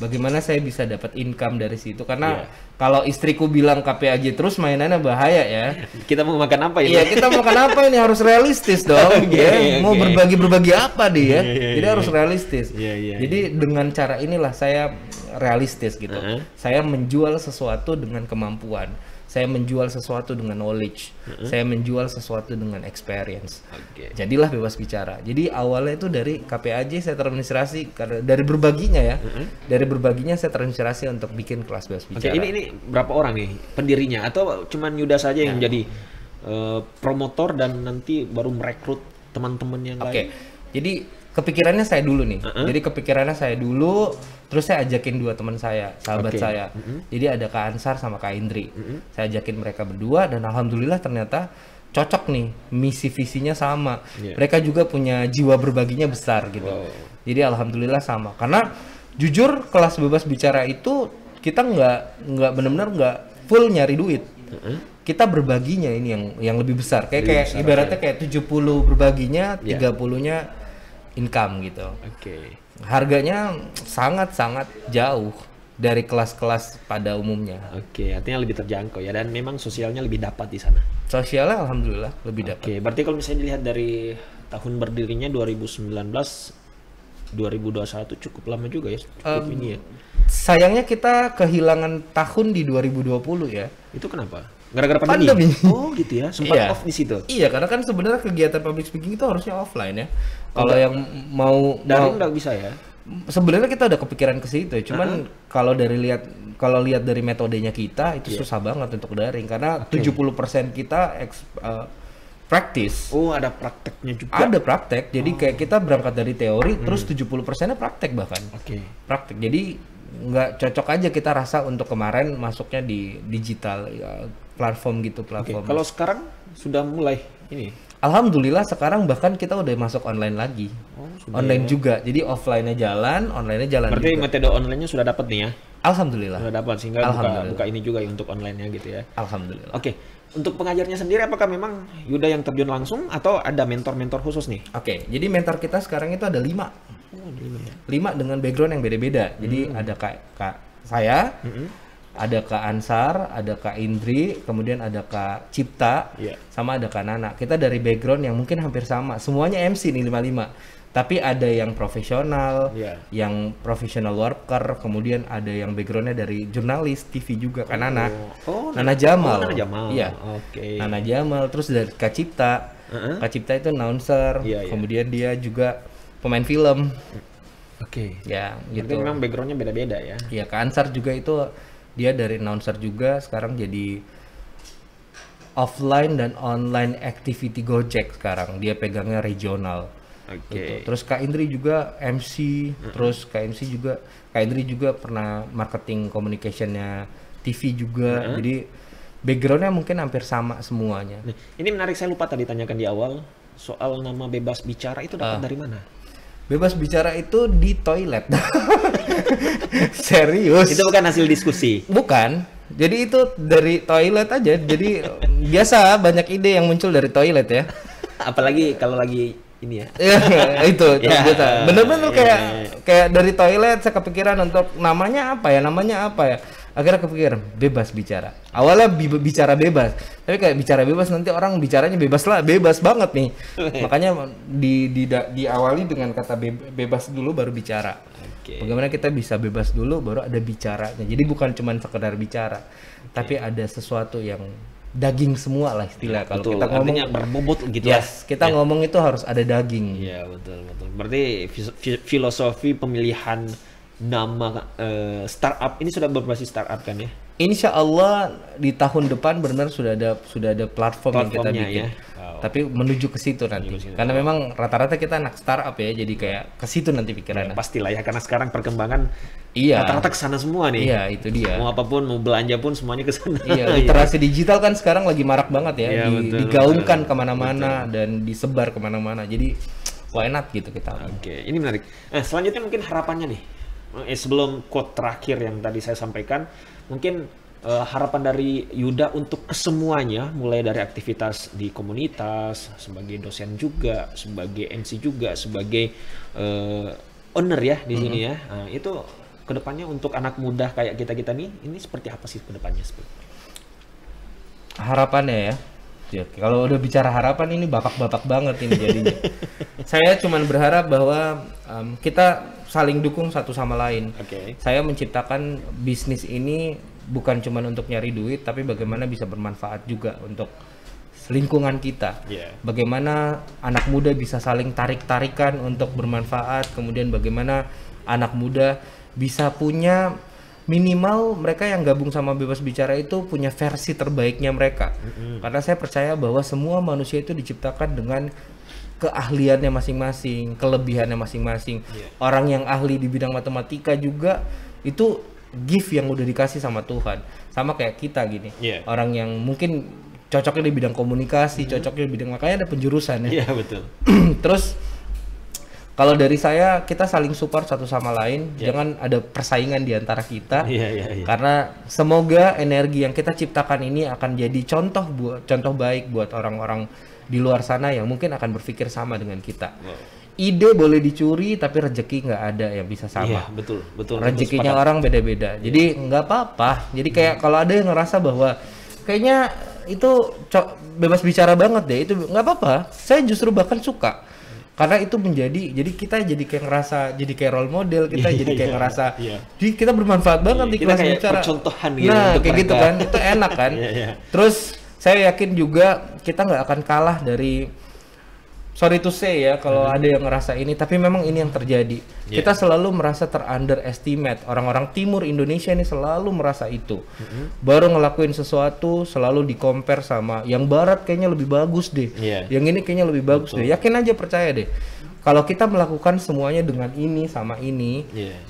Bagaimana saya bisa dapat income dari situ? Karena kalau istriku bilang KPAJ terus mainannya bahaya ya. Kita mau makan apa ini? Iya, kita mau makan apa ini, harus realistis dong. Mau berbagi apa dia? Jadi harus realistis. Jadi dengan cara inilah saya realistis gitu. Saya menjual sesuatu dengan kemampuan. Saya menjual sesuatu dengan knowledge, saya menjual sesuatu dengan experience. Jadilah bebas bicara. Jadi awalnya itu dari KPAJ saya terinspirasi karena dari berbaginya ya, dari berbaginya saya terinspirasi untuk bikin kelas bebas bicara. Ini berapa orang nih pendirinya atau cuman Yuda saja yang jadi promotor dan nanti baru merekrut teman-teman yang lain? Jadi kepikirannya saya dulu nih. Jadi kepikirannya saya dulu, terus saya ajakin dua teman saya, sahabat saya. Jadi ada Kak Ansar sama Kak Indri. Saya ajakin mereka berdua dan alhamdulillah ternyata cocok nih, misi visinya sama. Mereka juga punya jiwa berbaginya besar gitu. Jadi alhamdulillah sama. Karena jujur kelas bebas bicara itu kita nggak benar-benar nggak full nyari duit. Kita berbaginya ini yang lebih besar. Kayak ibaratnya kayak 70 berbaginya, 30-nya income gitu. Harganya sangat-sangat jauh dari kelas-kelas pada umumnya. Artinya lebih terjangkau ya, dan memang sosialnya lebih dapat di sana. Sosialnya alhamdulillah lebih dapat. Berarti kalau misalnya dilihat dari tahun berdirinya 2019, 2021 cukup lama juga ya, cukup ini ya. Sayangnya kita kehilangan tahun di 2020 ya. Itu kenapa? Gara-gara pandemi. Oh gitu ya, sempat off di situ. Iya, karena kan sebenarnya kegiatan public speaking itu harusnya offline ya. Kalau yang mau daring nggak bisa ya. Sebenarnya kita udah kepikiran ke situ, cuman kalau lihat dari metodenya kita itu susah banget untuk daring karena 70% kita praktis. Oh, ada prakteknya juga. Ada praktek. Jadi kayak kita berangkat dari teori terus 70%-nya praktek bahkan. Praktek. Jadi nggak cocok aja kita rasa untuk kemarin masuknya di digital ya, platform gitu platform. Kalau sekarang sudah mulai ini. Alhamdulillah sekarang bahkan kita udah masuk online lagi. Online juga. Jadi offline-nya jalan, online-nya jalan. Berarti juga. metode online-nya sudah dapat nih ya? Alhamdulillah. Sudah dapat sehingga buka ini juga ya untuk online-nya gitu ya. Alhamdulillah. Untuk pengajarnya sendiri apakah memang Yuda yang terjun langsung atau ada mentor-mentor khusus nih? Jadi mentor kita sekarang itu ada 5. 5 dengan background yang beda-beda. Jadi ada kak saya, ada Kak Ansar, ada Kak Indri, kemudian ada Kak Cipta, sama ada Kak Nana. Kita dari background yang mungkin hampir sama. Semuanya MC nih 5-5. Tapi ada yang profesional, yang professional worker, kemudian ada yang backgroundnya dari jurnalis TV juga, Kak Nana. Nana Jamal. Nana Jamal. Iya. Nana Jamal. Terus dari Kak Cipta. Kak Cipta itu announcer. Kemudian dia juga pemain film. Ya, gitu. Jadi memang backgroundnya beda-beda ya. Iya, Kak Ansar juga itu dia dari announcer juga, sekarang jadi offline dan online activity Gojek sekarang. Dia pegangnya regional. Oke. Gitu. Terus Kak Indri juga MC, terus Kak Indri juga pernah marketing communicationnya TV juga. Jadi backgroundnya mungkin hampir sama semuanya. Nah, ini menarik, saya lupa tadi tanyakan di awal soal nama bebas bicara itu dapat dari mana? Bebas bicara itu di toilet. Serius. Itu bukan hasil diskusi. Bukan. Jadi itu dari toilet aja. Jadi biasa banyak ide yang muncul dari toilet ya. Apalagi kalau lagi ini ya. itu biasa. Bener-bener kayak dari toilet saya kepikiran untuk namanya apa ya. Akhirnya kepikiran bebas bicara. Awalnya bicara bebas, tapi kayak bicara bebas nanti orang bicaranya bebas banget nih. Makanya diawali dengan kata bebas dulu baru bicara. Bagaimana kita bisa bebas dulu baru ada bicaranya. Jadi bukan cuma sekedar bicara, tapi ada sesuatu yang daging semua lah istilah. Kalau kita ngomong artinya berbobot gitu. Yes, kita ngomong itu harus ada daging. Iya, betul. Berarti filosofi pemilihan nama startup ini sudah berbasis startup kan ya? Insya Allah di tahun depan benar sudah ada platform yang kita bikin. Ya? Wow. Tapi menuju ke situ nanti. Karena memang rata-rata kita anak startup ya, jadi kayak ke situ nanti pikirannya. Ya, pastilah ya, karena sekarang perkembangan iya. Rata-rata ke sana semua nih. Iya, itu dia. Mau apapun, mau belanja pun semuanya ke sana. Iya, literasi digital kan sekarang lagi marak banget ya, iya, digaungkan kemana-mana dan disebar kemana-mana. Jadi why not gitu kita. Oke, ini menarik. Nah, selanjutnya mungkin harapannya nih. Sebelum quote terakhir yang tadi saya sampaikan, mungkin harapan dari Yuda untuk kesemuanya, mulai dari aktivitas di komunitas, sebagai dosen juga, sebagai MC juga, sebagai owner ya di sini ya. Nah, itu kedepannya untuk anak muda kayak kita nih, ini seperti apa sih kedepannya? Harapannya ya. Ya, kalau udah bicara harapan ini bapak-bapak banget ini jadinya. Saya cuman berharap bahwa kita saling dukung satu sama lain. Saya menciptakan bisnis ini bukan cuman untuk nyari duit, tapi bagaimana bisa bermanfaat juga untuk lingkungan kita. Bagaimana anak muda bisa saling tarik-tarikan untuk bermanfaat, kemudian bagaimana anak muda bisa punya minimal mereka yang gabung sama bebas bicara itu punya versi terbaiknya mereka. Karena saya percaya bahwa semua manusia itu diciptakan dengan keahliannya masing-masing, kelebihannya masing-masing. Orang yang ahli di bidang matematika juga itu gift yang udah dikasih sama Tuhan. Sama kayak kita gini. Orang yang mungkin cocoknya di bidang komunikasi, cocoknya di bidang, makanya ada penjurusan ya. Iya, betul. Terus kalau dari saya, kita saling support satu sama lain, jangan ada persaingan di antara kita. Karena semoga energi yang kita ciptakan ini akan jadi contoh baik buat orang-orang di luar sana yang mungkin akan berpikir sama dengan kita. Ide boleh dicuri, tapi rezeki nggak ada yang bisa sama. Iya, betul. Rezekinya orang beda-beda. Jadi nggak apa-apa. Jadi kayak kalau ada yang ngerasa bahwa kayaknya itu bebas bicara banget deh, itu nggak apa-apa. Saya justru bahkan suka. Karena itu jadi kita jadi kayak ngerasa jadi kayak role model, kita jadi kayak ngerasa jadi kita bermanfaat banget di kelas bicara. Percontohan gitu. Nah, kayak gitu kan, itu enak kan. Terus saya yakin juga kita nggak akan kalah dari, sorry to say ya kalau ada yang ngerasa ini, tapi memang ini yang terjadi. Kita selalu merasa underestimate. Orang-orang timur Indonesia ini selalu merasa itu. Baru ngelakuin sesuatu selalu di-compare sama yang barat kayaknya lebih bagus deh. Yang ini kayaknya lebih bagus deh. Yakin aja, percaya deh. Kalau kita melakukan semuanya dengan ini sama ini,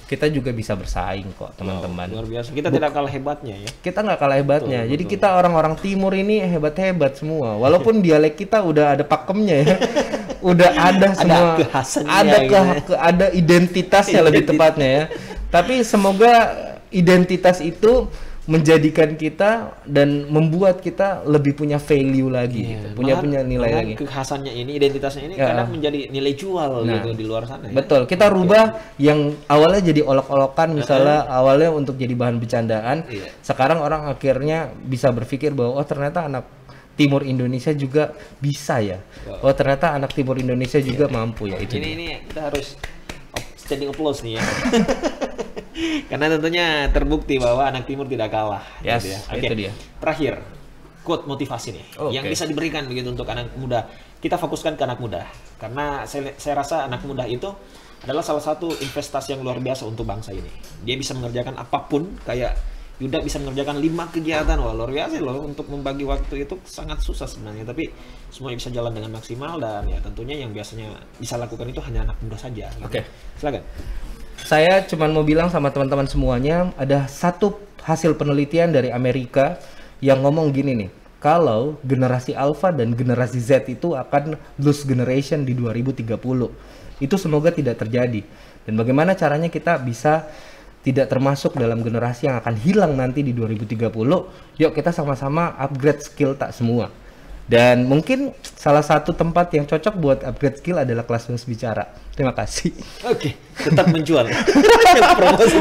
kita juga bisa bersaing kok, teman-teman. Luar biasa. Kita tidak kalah hebatnya ya. Kita nggak kalah hebatnya. Jadi kita orang-orang timur ini hebat-hebat semua. Walaupun dialek kita udah ada pakemnya ya. Udah ada semua. Ada identitasnya lebih tepatnya ya. Tapi semoga identitas itu menjadikan kita dan membuat kita lebih punya value lagi, gitu. punya nilai lagi. Kekhasannya ini, identitasnya ini kadang menjadi nilai jual gitu di luar sana. Betul, kita rubah yang awalnya jadi olok-olokan, misalnya awalnya untuk jadi bahan bercandaan, sekarang orang akhirnya bisa berpikir bahwa oh ternyata anak Timur Indonesia juga bisa ya, oh ternyata anak Timur Indonesia juga mampu ya. Itu ini kita harus standing applause nih ya. Karena tentunya terbukti bahwa anak timur tidak kalah. Yes, gitu ya. Itu dia. Terakhir, quote motivasi nih yang bisa diberikan begitu untuk anak muda. Kita fokuskan ke anak muda karena saya rasa anak muda itu adalah salah satu investasi yang luar biasa untuk bangsa ini. Dia bisa mengerjakan apapun, kayak Yuda bisa mengerjakan 5 kegiatan, wah luar biasa loh. Untuk membagi waktu itu sangat susah sebenarnya, tapi semuanya bisa jalan dengan maksimal. Dan ya tentunya yang biasanya bisa lakukan itu hanya anak muda saja gitu. Oke. Silakan. Saya cuman mau bilang sama teman-teman semuanya, ada satu hasil penelitian dari Amerika yang ngomong gini nih, kalau generasi Alpha dan generasi Z itu akan lose generation di 2030. Itu semoga tidak terjadi. Dan bagaimana caranya kita bisa tidak termasuk dalam generasi yang akan hilang nanti di 2030? Yuk kita sama-sama upgrade skill tak semua. Dan mungkin salah satu tempat yang cocok buat upgrade skill adalah kelas bicara. Terima kasih. Oke, tetap menjual. Promosi.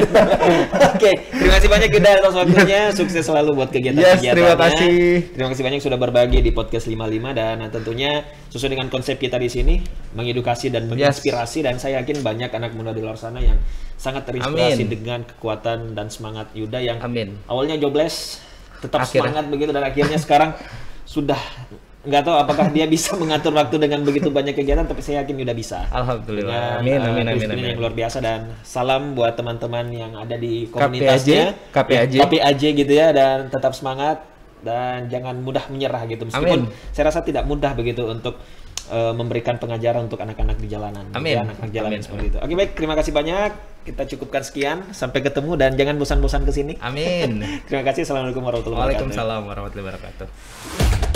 Oke, terima kasih banyak Yuda atas waktunya. Sukses selalu buat kegiatan-kegiatannya. Terima kasih. Terima kasih banyak sudah berbagi di podcast 55, dan tentunya sesuai dengan konsep kita di sini, mengedukasi dan menginspirasi. Dan saya yakin banyak anak muda di luar sana yang sangat terinspirasi dengan kekuatan dan semangat Yuda yang awalnya jobless, tetap semangat begitu, dan akhirnya sekarang sudah nggak tahu apakah dia bisa mengatur waktu dengan begitu banyak kegiatan, tapi saya yakin Yuda bisa. Alhamdulillah. Amin. Yang luar biasa, dan salam buat teman-teman yang ada di komunitasnya KPAJ gitu ya, dan tetap semangat dan jangan mudah menyerah gitu, meskipun saya rasa tidak mudah begitu untuk memberikan pengajaran untuk anak-anak di jalanan. Ya, anak-anak jalanan seperti itu. Oke, baik, terima kasih banyak. Kita cukupkan sekian, sampai ketemu dan jangan bosan-bosan ke sini. Amin. Terima kasih. Assalamualaikum warahmatullahi wabarakatuh. Waalaikumsalam warahmatullahi wabarakatuh.